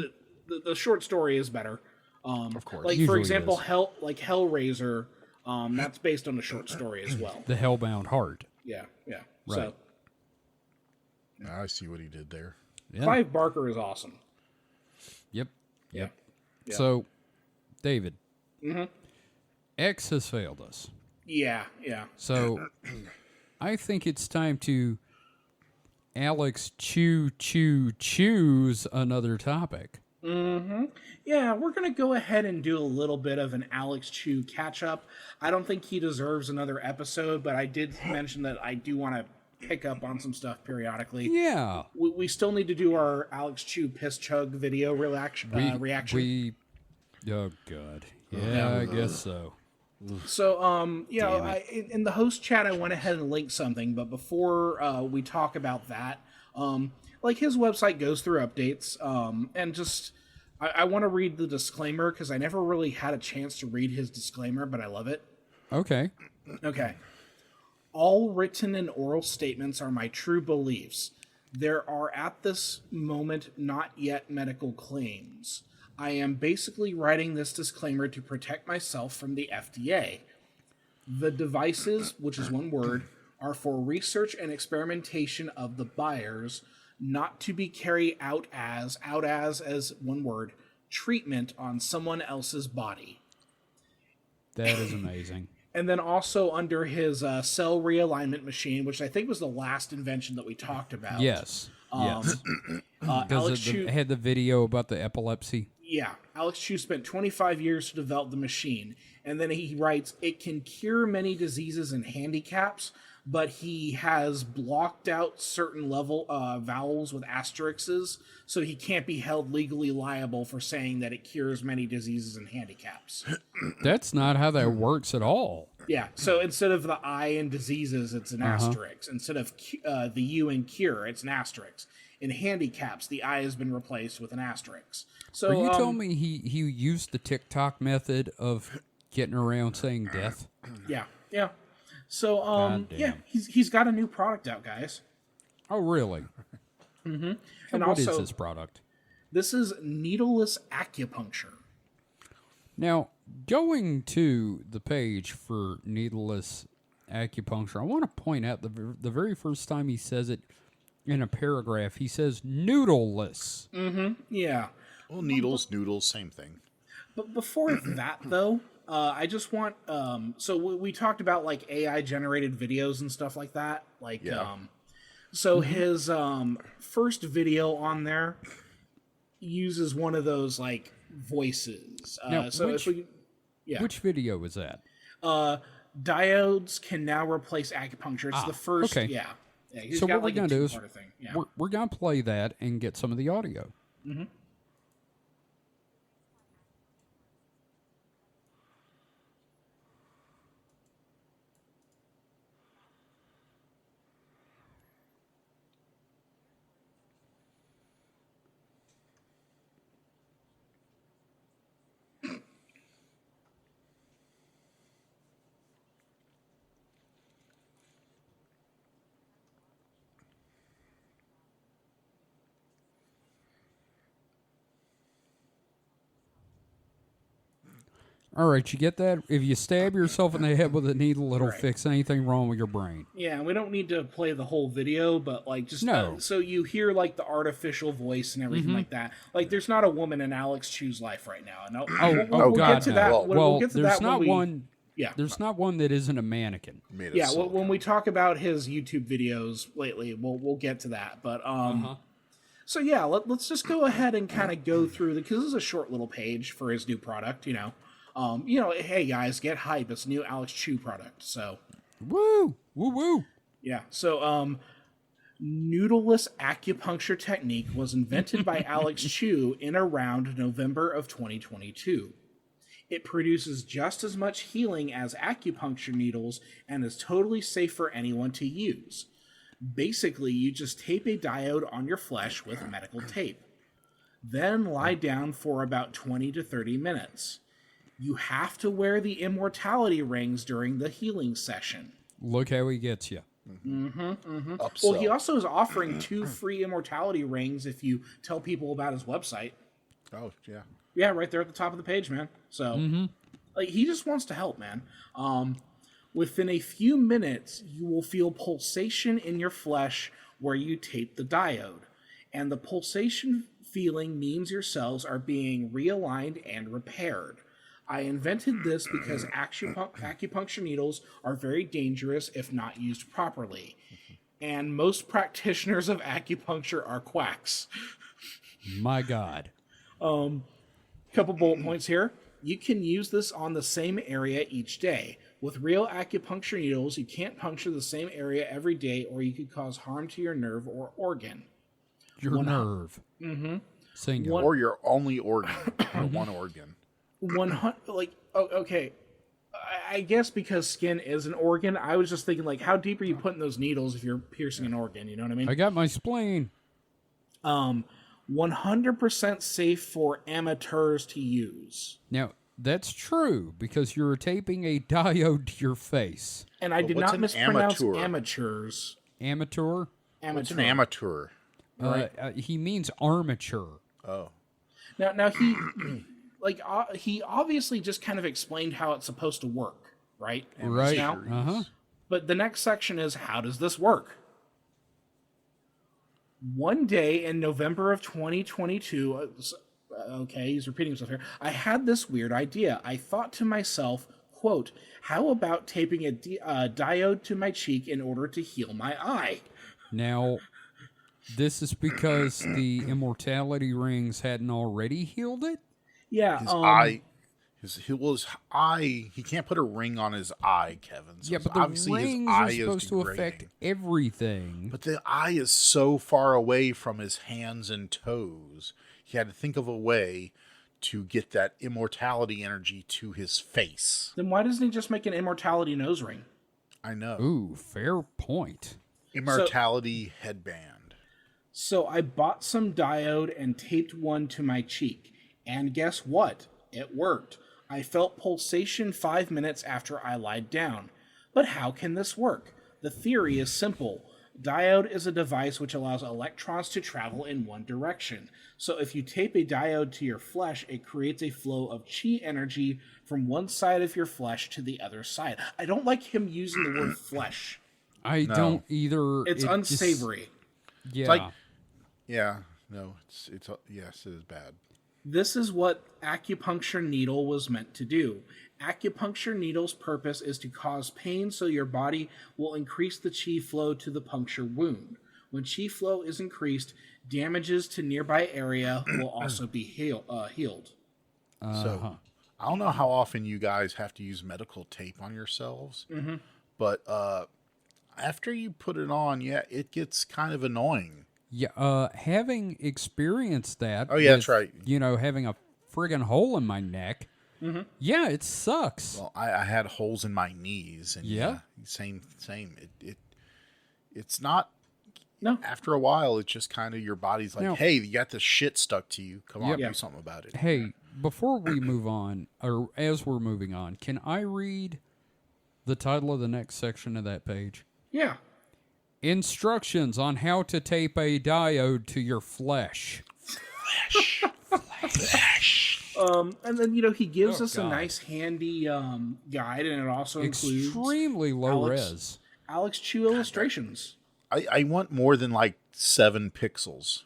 The short story is better. Of course. Like for Usually example, is. Hellraiser. That's based on a short story as well. The Hellbound Heart. Yeah. Right. So I see what he did there. Yeah. Clive Barker is awesome. Yep. Yeah. So, David, X has failed us. Yeah. So, I think it's time to Alex Chiu choose another topic. Yeah, we're going to go ahead and do a little bit of an Alex Chiu catch-up. I don't think he deserves another episode, but I did mention that I do want to pick up on some stuff periodically. Yeah. We still need to do our Alex Chiu piss chug video reaction. Oh, God. Yeah, I guess so. So, in the host chat, I went ahead and linked something, but before we talk about that, like his website goes through updates, and just I want to read the disclaimer because I never really had a chance to read his disclaimer, but I love it. Okay. Okay. All written and oral statements are my true beliefs. There are at this moment not yet medical claims. I am basically writing this disclaimer to protect myself from the FDA. The devices, which is one word, are for research and experimentation of the buyers, not to be carried out as one word, treatment on someone else's body. That is amazing. And then also under his cell realignment machine, which I think was the last invention that we talked about. Yes. Yes. Alex Because Chiu, it had the video about the epilepsy. yeah, Alex Chiu spent 25 years to develop the machine. And then he writes, it can cure many diseases and handicaps, but he has blocked out certain level vowels with asterisks, so he can't be held legally liable for saying that it cures many diseases and handicaps. That's not how that works at all. Yeah, so instead of the I in diseases, it's an asterisk. Instead of the U in cure, it's an asterisk. In handicaps, the I has been replaced with an asterisk. So Are you telling me he used the TikTok method of getting around saying death? Yeah. So God damn. yeah, he's got a new product out, guys. Oh, really? And What is also, this product? this is needleless acupuncture. Now, going to the page for needleless acupuncture, I want to point out the very first time he says it in a paragraph, he says noodleless. Yeah. Well, needles, noodles, same thing. But before that, though, I just want... so we talked about, like, AI-generated videos and stuff like that. Like, Yeah. So his first video on there uses one of those, like, voices. Now, so which- if we... Yeah. Which video was that? Diodes can now replace acupuncture. It's the first... okay. Yeah. He's So got, what we're like, a going to do is two-parter thing. Yeah. we're going to play that and get some of the audio. All right, you get that? If you stab yourself in the head with a needle, it'll fix anything wrong with your brain. Yeah, and we don't need to play the whole video, but like just No. so you hear like the artificial voice and everything like that. Like, there's not a woman in Alex Chu's life right now. And we'll God, get to no. that. Well, We'll get to there's that not when we, one. Yeah, There's not one that isn't a mannequin. Made of yeah. silicone. When we talk about his YouTube videos lately, we'll get to that. But so yeah, let's just go ahead and kind of go through because this is a short little page for his new product. Hey guys, get hype! It's a new Alex Chiu product. So Woo! Woo woo! yeah, so noodleless acupuncture technique was invented by Alex Chiu in around November of 2022. It produces just as much healing as acupuncture needles and is totally safe for anyone to use. Basically, you just tape a diode on your flesh with medical tape. Then lie down for about 20 to 30 minutes. You have to wear the immortality rings during the healing session. Look how he gets you. Well, he also is offering 2 free immortality rings if you tell people about his website. Oh, yeah. Yeah, right there at the top of the page, man. So, like, he just wants to help, man. Within a few minutes, you will feel pulsation in your flesh where you tape the diode. And the pulsation feeling means your cells are being realigned and repaired. I invented this because acupuncture needles are very dangerous if not used properly. And most practitioners of acupuncture are quacks. My God. Couple bullet points here. You can use this on the same area each day. With real acupuncture needles, you can't puncture the same area every day or you could cause harm to your nerve or organ. Your nerve. Singular. Or your only organ, or one organ. 100, like, okay. I guess because skin is an organ, I was just thinking, like, how deep are you putting those needles if you're piercing an organ? You know what I mean? I got my spleen. 100% safe for amateurs to use. Now, that's true because you're taping a diode to your face. And I did what's not an mispronounce amateur? Amateurs. Amateur? What's an amateur? He means armature. Oh. Now he, like, he obviously just kind of explained how it's supposed to work, right? Right. Now, but the next section is, how does this work? One day in November of 2022, okay, he's repeating himself here, I had this weird idea. I thought to myself, quote, how about taping a diode to my cheek in order to heal my eye? Now, this is because the immortality rings hadn't already healed it? Yeah. His eye. His eye. He can't put a ring on his eye, Kevin. So Yeah, but the obviously his rings eye are is supposed to affect degrading. everything. But the eye is so far away from his hands and toes. He had to think of a way to get that immortality energy to his face. Then why doesn't he just make an immortality nose ring? I know. Ooh, fair point. Immortality headband. So I bought some diode and taped one to my cheek. And guess what? It worked. I felt pulsation 5 minutes after I lied down. But how can this work? The theory is simple. Diode is a device which allows electrons to travel in one direction. So if you tape a diode to your flesh, it creates a flow of chi energy from one side of your flesh to the other side. I don't like him using the word flesh. I don't either. It's unsavory. Yeah. It's like, yeah, no, yes, it is bad. This is what acupuncture needle was meant to do. Acupuncture needle's purpose is to cause pain so your body will increase the chi flow to the puncture wound. When chi flow is increased, damages to nearby area will also be healed. So I don't know how often you guys have to use medical tape on yourselves, but after you put it on, yeah, it gets kind of annoying. Yeah, having experienced that. Oh, yeah, that's right. You know, having a friggin' hole in my neck. Yeah, it sucks. Well, I had holes in my knees, and Yeah. same. It's not. No. After a while, it's just kind of your body's like, Now- hey, you got this shit stuck to you. Come on, Yep. do something about it. Hey, before we move on, or as we're moving on, can I read the title of the next section of that page? Yeah. Instructions on how to tape a diode to your flesh. And then, he gives us a God. nice handy guide, and it also includes Extremely low res. Alex Chiu illustrations. I want more than like 7 pixels.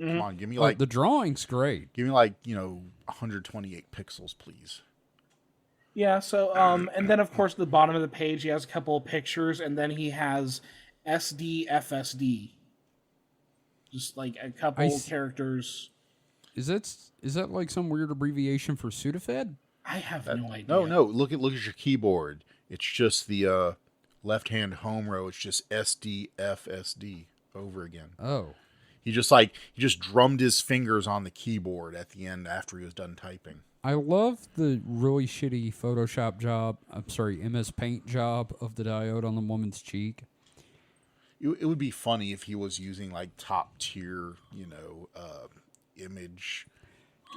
Come on, give me like The drawing's great. 128 pixels, please. Yeah, so, and then, of course, at the bottom of the page, he has a couple of pictures, and then he has SDFSD. Just like a couple characters. Is that like some weird abbreviation for Sudafed? I have no idea. No. Look at your keyboard. It's just the left-hand home row. It's just SDFSD over again. Oh. He just drummed his fingers on the keyboard at the end after he was done typing. I love the really shitty Photoshop job. I'm sorry, MS Paint job of the diode on the woman's cheek. it would be funny if he was using like top tier, image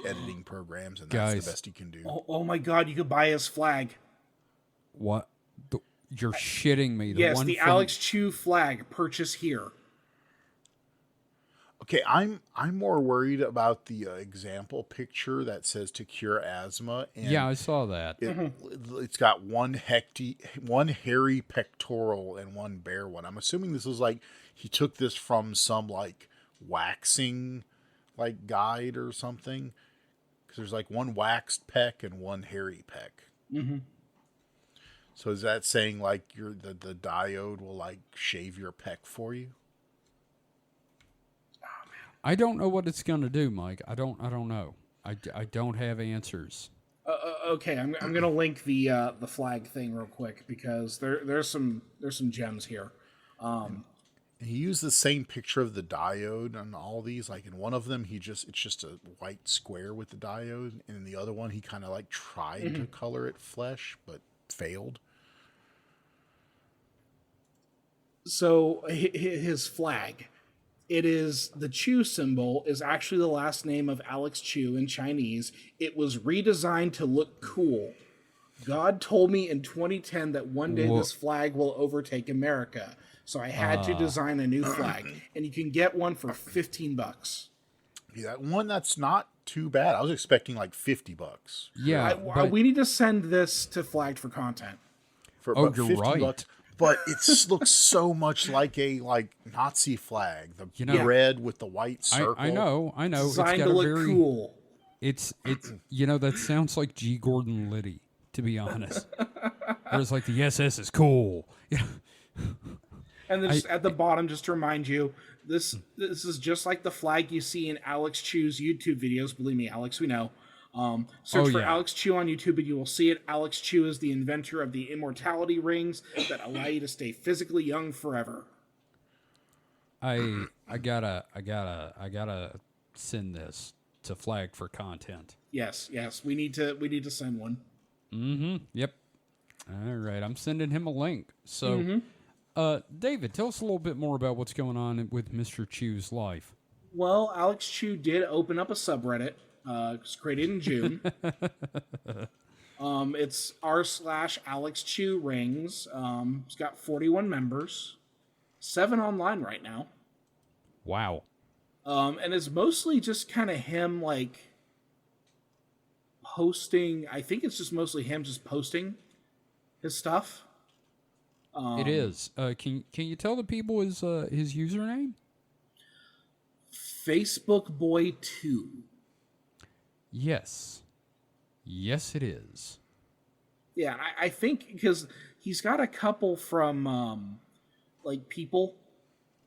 editing programs, and that's Guys. the best he can do. Oh my God! You could buy his flag. What? You're shitting me. Yes, the Alex Chiu flag. Purchase here. Okay, I'm more worried about the example picture that says to cure asthma. And Yeah, I saw that. it's got one hairy pectoral and one bare one. I'm assuming this is like he took this from some like waxing like guide or something, because there's like one waxed pec and one hairy pec. So is that saying like the diode will like shave your pec for you? I don't know what it's going to do, Mike. I don't know. I don't have answers. Okay, I'm gonna link the flag thing real quick because there's some gems here. He used the same picture of the diode on all these. Like in one of them, it's just a white square with the diode, and in the other one, he kind of like tried to color it flesh, but failed. So his flag, it is the Chiu symbol is actually the last name of Alex Chiu in Chinese. It was redesigned to look cool. God told me in 2010 that one day this flag will overtake America. So I had to design a new flag, and you can get one for $15. Yeah, that one, that's not too bad. I was expecting like $50. Yeah, We need to send this to Flagged for content. But you're right. But it looks so much like a Nazi flag. The red with the white circle. I know. Designed to look cool. It's that sounds like G. Gordon Liddy, to be honest. There's like the SS is cool. And then at the bottom, just to remind you, this is just like the flag you see in Alex Chiu's YouTube videos. Believe me, Alex, we know. Search for Alex Chiu on YouTube and you will see it. Alex Chiu is the inventor of the immortality rings that allow you to stay physically young forever. I gotta send this to Flag for content. Yes, we need to send one. Yep. All right, I'm sending him a link. So, David, tell us a little bit more about what's going on with Mr. Chiu's life. Well, Alex Chiu did open up a subreddit. It was created in June. It's r/Alex Chiu rings. It's got 41 members, 7 online right now. Wow. And it's mostly just kind of him like posting. I think it's just mostly him just posting his stuff. It is. Can you tell the people his username? Facebook Boy 2. Yes, it is. Yeah, I think because he's got a couple from like people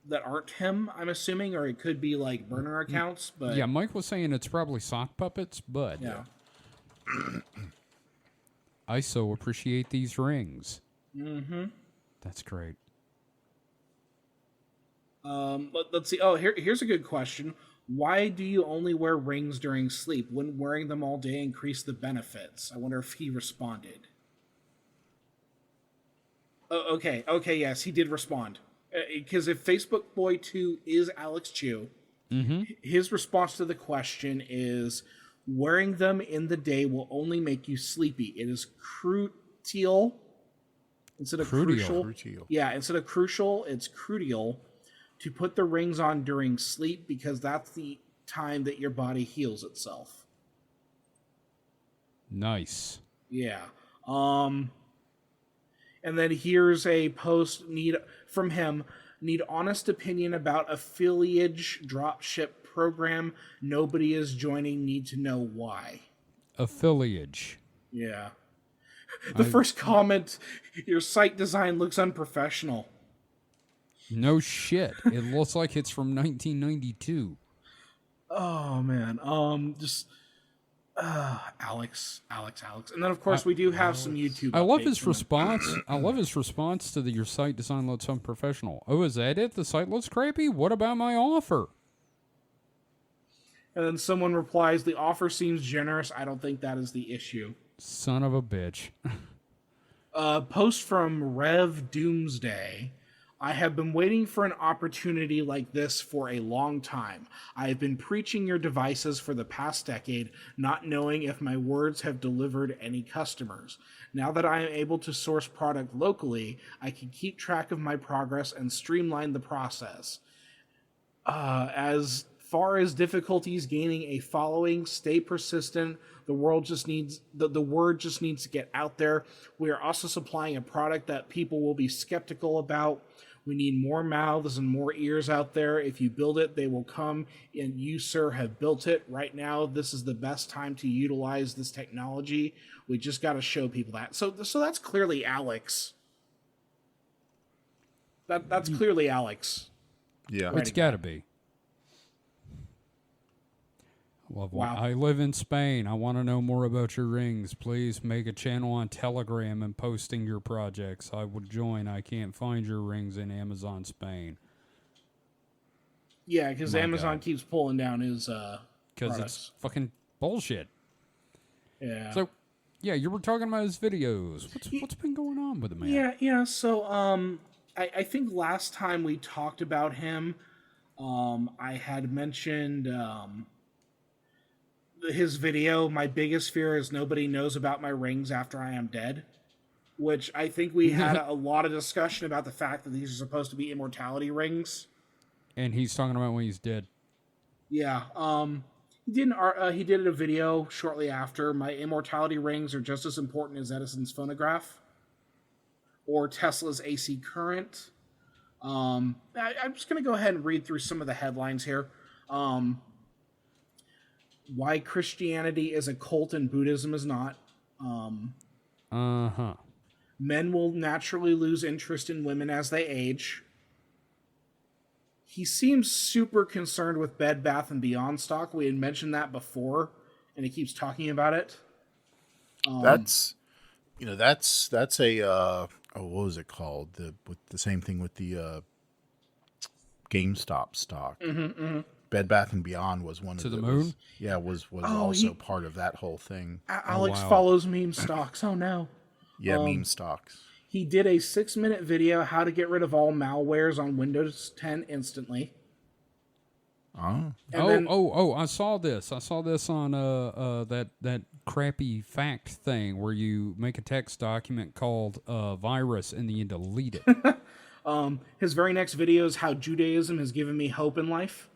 that aren't him, I'm assuming, or it could be like burner accounts. But yeah, Mike was saying it's probably sock puppets, but yeah. I so appreciate these rings. Mm-hmm. That's great. Let's see. Oh, here's a good question. Why do you only wear rings during sleep? Wouldn't wearing them all day increase the benefits? I wonder if he responded. Oh, okay, yes, he did respond. Because if Facebook Boy 2 is Alex Chiu, his response to the question is, wearing them in the day will only make you sleepy. It is crucial. Instead of crucial. Yeah, instead of crucial, it's crucial to put the rings on during sleep because that's the time that your body heals itself. Nice. Yeah. And then here's a post from him. Need honest opinion about affiliate dropship program. Nobody is joining. Need to know why. Affiliate. Yeah. The first comment, your site design looks unprofessional. No shit. It looks like it's from 1992. Oh man. Alex. And then of course we do have some YouTube. I love his response. I love his response to your site design looks unprofessional. Oh, is that it? The site looks crappy? What about my offer? And then someone replies, the offer seems generous. I don't think that is the issue. Son of a bitch. Post from Rev Doomsday. I have been waiting for an opportunity like this for a long time. I have been preaching your devices for the past decade, not knowing if my words have delivered any customers. Now that I am able to source product locally, I can keep track of my progress and streamline the process. As far as difficulties gaining a following, stay persistent. The word just needs to get out there. We are also supplying a product that people will be skeptical about. We need more mouths and more ears out there. If you build it, they will come, and you, sir, have built it. Right now, this is the best time to utilize this technology. We just got to show people that. So that's clearly Alex. That's clearly Alex. Yeah. It's got to be. Wow. I live in Spain. I want to know more about your rings. Please make a channel on Telegram and posting your projects. I would join. I can't find your rings in Amazon Spain. Yeah, because Amazon keeps pulling down his because it's fucking bullshit. Yeah. So, yeah, you were talking about his videos. What's been going on with him, man? Yeah. So, I think last time we talked about him, I had mentioned his video, my biggest fear is nobody knows about my rings after I am dead, which I think we had a lot of discussion about the fact that these are supposed to be immortality rings. And he's talking about when he's dead. Yeah. He did a video shortly after. My immortality rings are just as important as Edison's phonograph or Tesla's AC current. I'm just going to go ahead and read through some of the headlines here. Why Christianity is a cult and Buddhism is not. Men will naturally lose interest in women as they age. He seems super concerned with Bed Bath & Beyond stock. We had mentioned that before, and he keeps talking about it. That's a what was it called? The same thing with the GameStop stock. Bed Bath and Beyond was one to of the moon. Was also part of that whole thing. Alex follows meme stocks. Oh no. Yeah, meme stocks. He did a 6-minute video how to get rid of all malwares on Windows 10 instantly. Oh. I saw this. I saw this on that crappy fact thing where you make a text document called virus and then you delete it. His very next video is how Judaism has given me hope in life.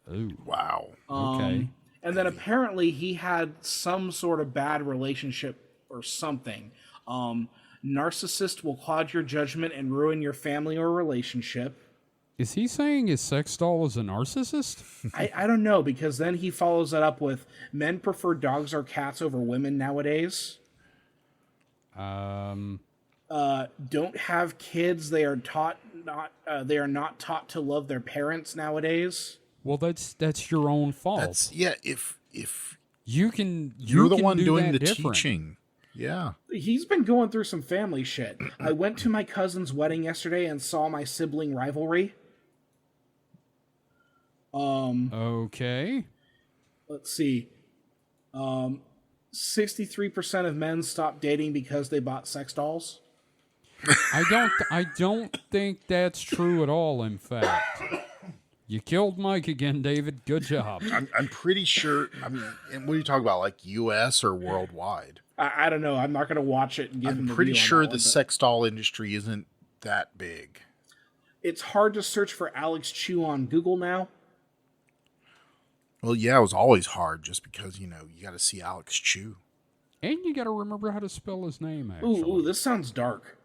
Ooh. Wow. Okay. And then apparently he had some sort of bad relationship or something. Narcissist will cloud your judgment and ruin your family or relationship. Is he saying his sex doll is a narcissist? I don't know, because then he follows that up with men prefer dogs or cats over women nowadays. Um. Don't have kids. They are not taught to love their parents nowadays. Well, that's your own fault. If you're the one doing the teaching. Yeah. He's been going through some family shit. I went to my cousin's wedding yesterday and saw my sibling rivalry. Okay. Let's see. 63% of men stopped dating because they bought sex dolls. I don't think that's true at all, in fact. You killed Mike again, David. Good job. I'm pretty sure. I mean, and what are you talking about? Like U.S. or worldwide? I don't know. I'm not going to watch it and give him the pretty view on sure that the one, sex doll industry isn't that big. It's hard to search for Alex Chiu on Google now. Well, yeah, it was always hard just because, you got to see Alex Chiu. And you got to remember how to spell his name, actually. Ooh, this sounds dark.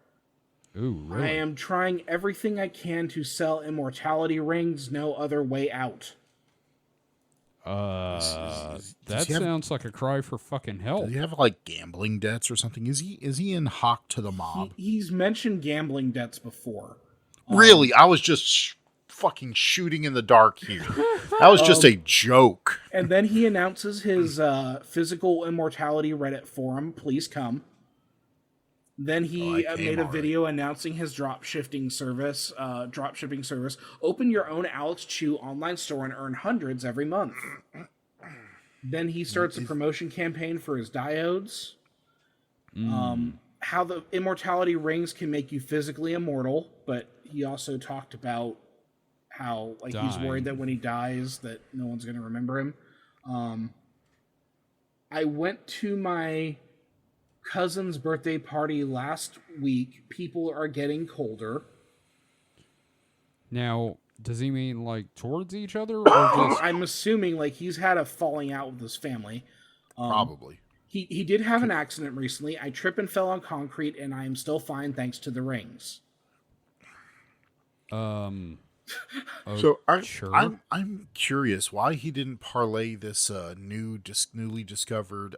Ooh, really? I am trying everything I can to sell immortality rings. No other way out. That sounds like a cry for fucking help. Does he have like gambling debts or something? Is he in hock to the mob? He's mentioned gambling debts before. Really? I was just fucking shooting in the dark here. That was just a joke. And then he announces his physical immortality Reddit forum. Please come. Then he made a video announcing his dropshipping service. Open your own Alex Chiu online store and earn hundreds every month. Then he starts a promotion campaign for his diodes. how the immortality rings can make you physically immortal, but he also talked about how like he's worried that when he dies that no one's going to remember him. I went to my cousin's birthday party last week. People are getting colder. Now, does he mean like towards each other, or just? I'm assuming like he's had a falling out with his family. Probably. He did have an accident recently. I tripped and fell on concrete, and I am still fine thanks to the rings. So sure. I'm curious why he didn't parlay this newly discovered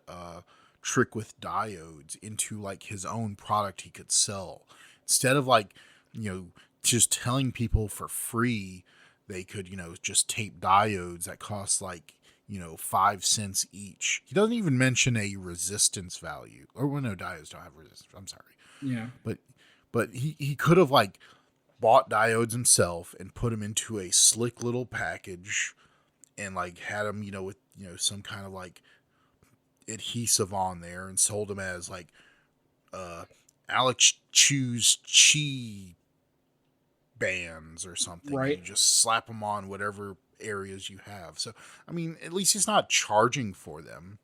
trick with diodes into like his own product he could sell, instead of like, you know, just telling people for free they could, you know, just tape diodes that cost like, you know, 5 cents each. He doesn't even mention a resistance value. Or well, no, diodes don't have resistance. I'm sorry. Yeah. But he could have like bought diodes himself and put them into a slick little package and like had them, you know, with, you know, some kind of like adhesive on there and sold them as like Alex Chiu's chi bands or something. Right. You just slap them on whatever areas you have. So, I mean, at least he's not charging for them.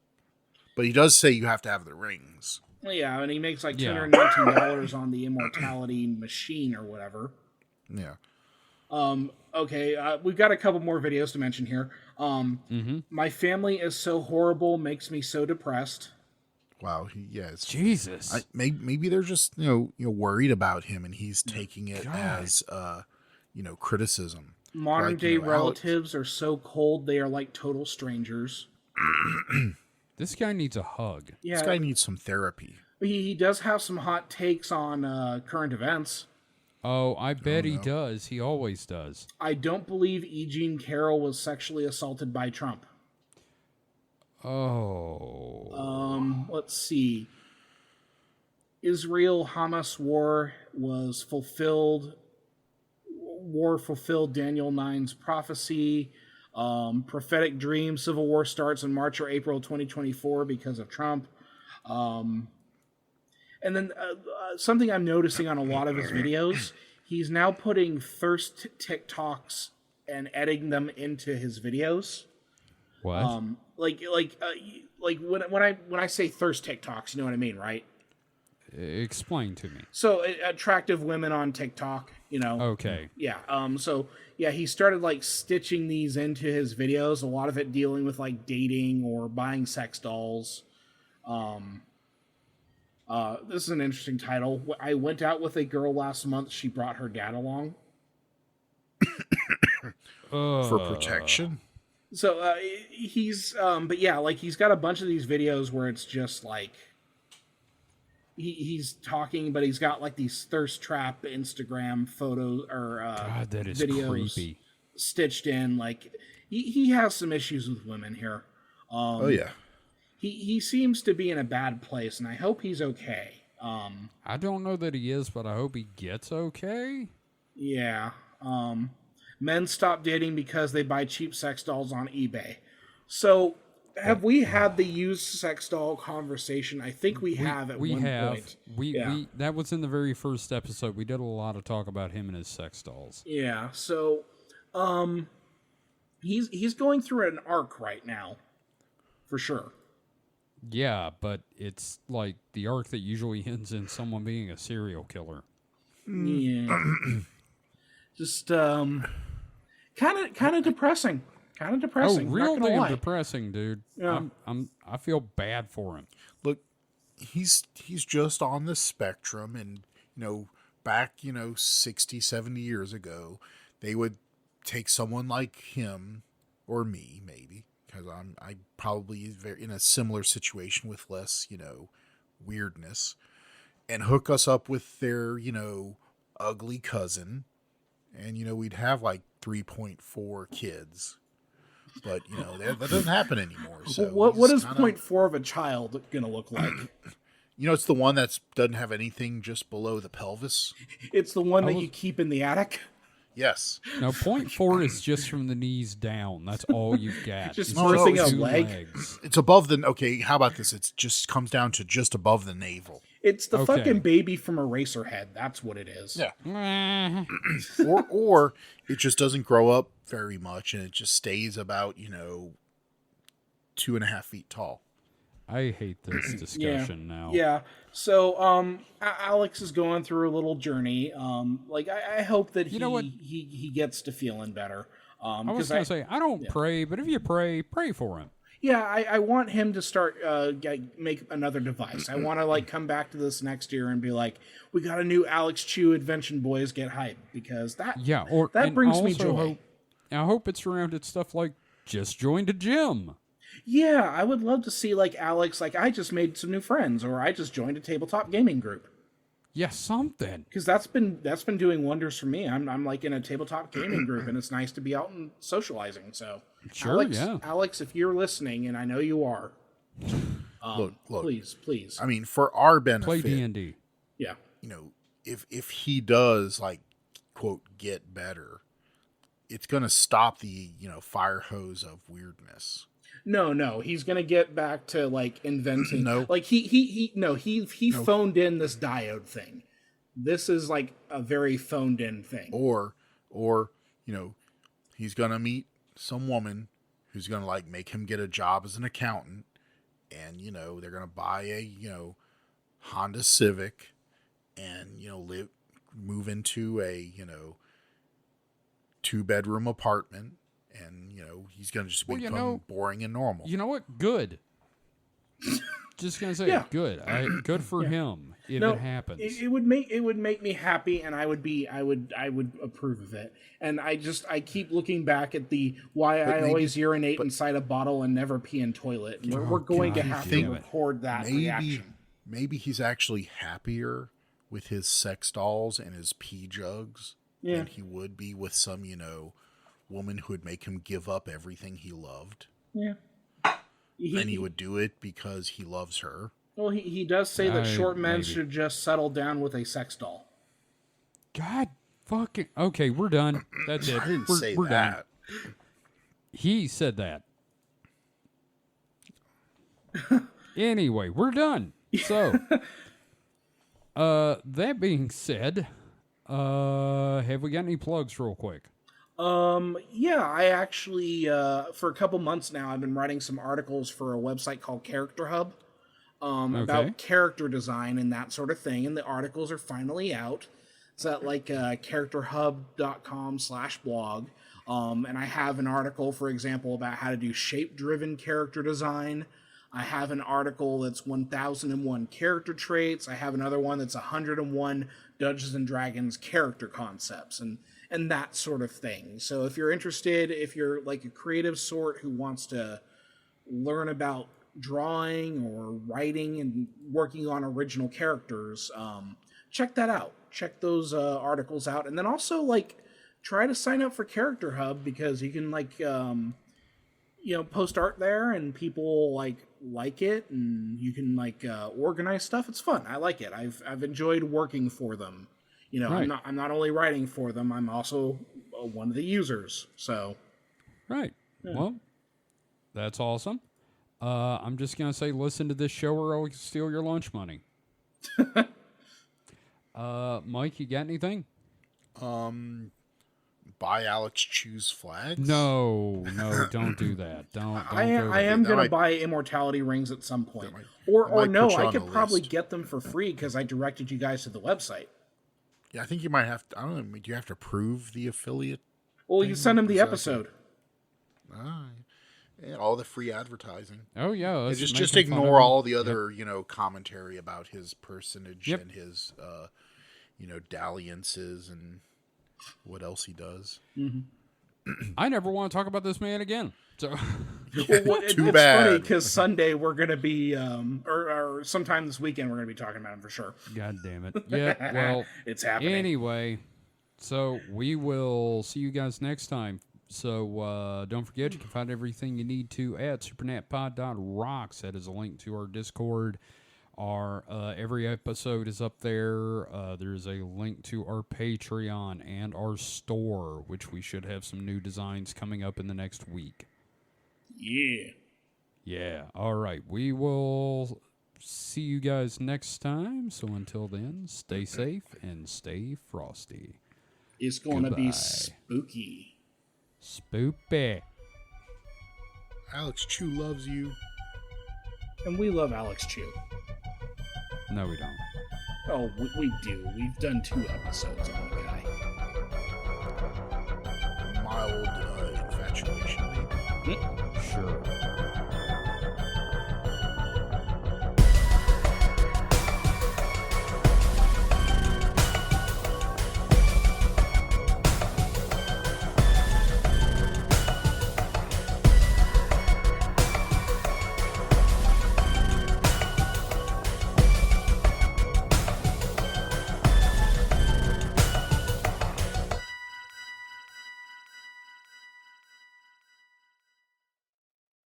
But he does say you have to have the rings. Well, yeah, and he makes like $219 on the immortality machine or whatever. Yeah. Okay, we've got a couple more videos to mention here. My family is so horrible, makes me so depressed. Wow. Jesus. Maybe they're just you know worried about him, and he's taking it as you know, criticism. Modern like, day you know, relatives are so cold; they are like total strangers. This guy needs a hug. Yeah, This guy needs some therapy. he does have some hot takes on current events. Oh, I bet he does. He always does. I don't believe E. Jean Carroll was sexually assaulted by Trump. Oh. Let's see. Israel-Hamas war was fulfilled. War fulfilled Daniel 9's prophecy. Prophetic dream. Civil war starts in March or April 2024 because of Trump. And then something I'm noticing on a lot of his videos, he's now putting thirst TikToks and editing them into his videos. What? Like when I say thirst TikToks, you know what I mean, right? Explain to me. So attractive women on TikTok, you know. Okay. Yeah. So yeah, he started like stitching these into his videos. A lot of it dealing with like dating or buying sex dolls. This is an interesting title. I went out with a girl last month. She brought her dad along. For protection. So he's, but yeah, like he's got a bunch of these videos where it's just like he's talking, but he's got like these thirst trap Instagram photos or God, that is videos creepy. Stitched in. Like he has some issues with women here. Oh yeah. He seems to be in a bad place, and I hope he's okay. I don't know that he is, but I hope he gets okay. Yeah. Men stop dating because they buy cheap sex dolls on eBay. So, have we had the used sex doll conversation? I think we have at one point. We that was in the very first episode. We did a lot of talk about him and his sex dolls. Yeah. So, he's going through an arc right now, for sure. Yeah, but it's like the arc that usually ends in someone being a serial killer. Yeah. Just kind of depressing. Kind of depressing. Oh, real damn depressing, dude. Yeah. I feel bad for him. Look, he's just on the spectrum, and you know, back 60, 70 years ago, they would take someone like him or me, maybe, because I probably in a similar situation with less, weirdness, and hook us up with their, ugly cousin, and we'd have like 3.4 kids. But that doesn't happen anymore. So what is 0.4 of a child gonna look like? It's the one that doesn't have anything just below the pelvis. It's the one that you keep in the attic. Yes. Now, 0.4 is just from the knees down. That's all you've got. Just missing a two leg. legs. It's above the. Okay, how about this? It just comes down to just above the navel. It's the Okay. fucking baby from Eraserhead. That's what it is. Yeah. or it just doesn't grow up very much, and it just stays about 2.5 feet tall. I hate this discussion now. Yeah. So, Alex is going through a little journey. I hope that know what? he gets to feeling better. I was going to say, I don't pray, but if you pray for him. Yeah, I want him to start make another device. I want to come back to this next year and be like, we got a new Alex Chiu invention, boys, get hyped, because that brings me joy. I hope it's surrounded stuff like just joined a gym. Yeah, I would love to see Alex, I just made some new friends, or I just joined a tabletop gaming group. Yeah, something. Because that's been doing wonders for me. I'm in a tabletop gaming group, and it's nice to be out and socializing. So, sure, Alex, if you're listening, and I know you are, Look, please. I mean, for our benefit, Play D&D. Yeah. If he does quote get better, it's gonna stop the fire hose of weirdness. No, he's gonna get back to inventing. No. He phoned in this diode thing. This is a very phoned in thing. Or he's gonna meet some woman who's gonna make him get a job as an accountant, and they're gonna buy a Honda Civic, and move into a 2-bedroom apartment. And, he's going to just become boring and normal. You know what? Good. Just going to say, Yeah. good. Good for him if it happens. It would make me happy, and I would approve of it. And I keep looking back at I always urinate inside a bottle and never pee in toilet. And we're going to have to record that reaction. Maybe he's actually happier with his sex dolls and his pee jugs than he would be with some, woman who would make him give up everything he loved. Yeah. And he would do it because he loves her. Well, he does say that short men should just settle down with a sex doll. God fucking... Okay, we're done. That's it. I didn't say we're that. Done. He said that. Anyway, we're done. So, that being said, have we got any plugs real quick? Yeah, I actually, for a couple months now, I've been writing some articles for a website called Character Hub, about character design and that sort of thing. And the articles are finally out. It's at characterhub.com/blog. And I have an article, for example, about how to do shape-driven character design. I have an article that's 1001 character traits. I have another one that's 101 Dungeons and Dragons character concepts. And that sort of thing. So if you're interested, if you're a creative sort who wants to learn about drawing or writing and working on original characters, check that out. Check those articles out. And then also try to sign up for Character Hub, because you can post art there and people like it, and you can organize stuff. It's fun. I like it. I've enjoyed working for them. Right. I'm not only writing for them, I'm also one of the users. So, right. Yeah. Well, that's awesome. I'm just gonna say, listen to this show or I'll steal your lunch money. Mike, you got anything? Buy Alex Chiu's flags? No, don't do that. Don't. I am gonna buy immortality rings at some point, or no, I could probably get them for free because I directed you guys to the website. Yeah, I think you might have to. I don't know. Do you have to approve the affiliate? Well, you send them the episode. Yeah, all the free advertising. Oh yeah, just ignore all the other commentary about his personage and his dalliances and what else he does. Mm-hmm. I never want to talk about this man again. So it's funny because Sunday we're going to be, or sometime this weekend we're going to be talking about him for sure. God damn it! Yeah, well, it's happening anyway. So we will see you guys next time. So don't forget, you can find everything you need to at supernetpod.rocks. That is a link to our Discord. Our every episode is up there. There's a link to our Patreon and our store, which we should have some new designs coming up in the next week. Yeah. Yeah. All right. We will see you guys next time. So until then, stay safe and stay frosty. It's going to be Goodbye. spooky. Spoopy. Alex Chiu loves you. And we love Alex Chiu. No, we don't. Oh, we do. We've done 2 episodes on the guy. Mild infatuation, maybe. Sure.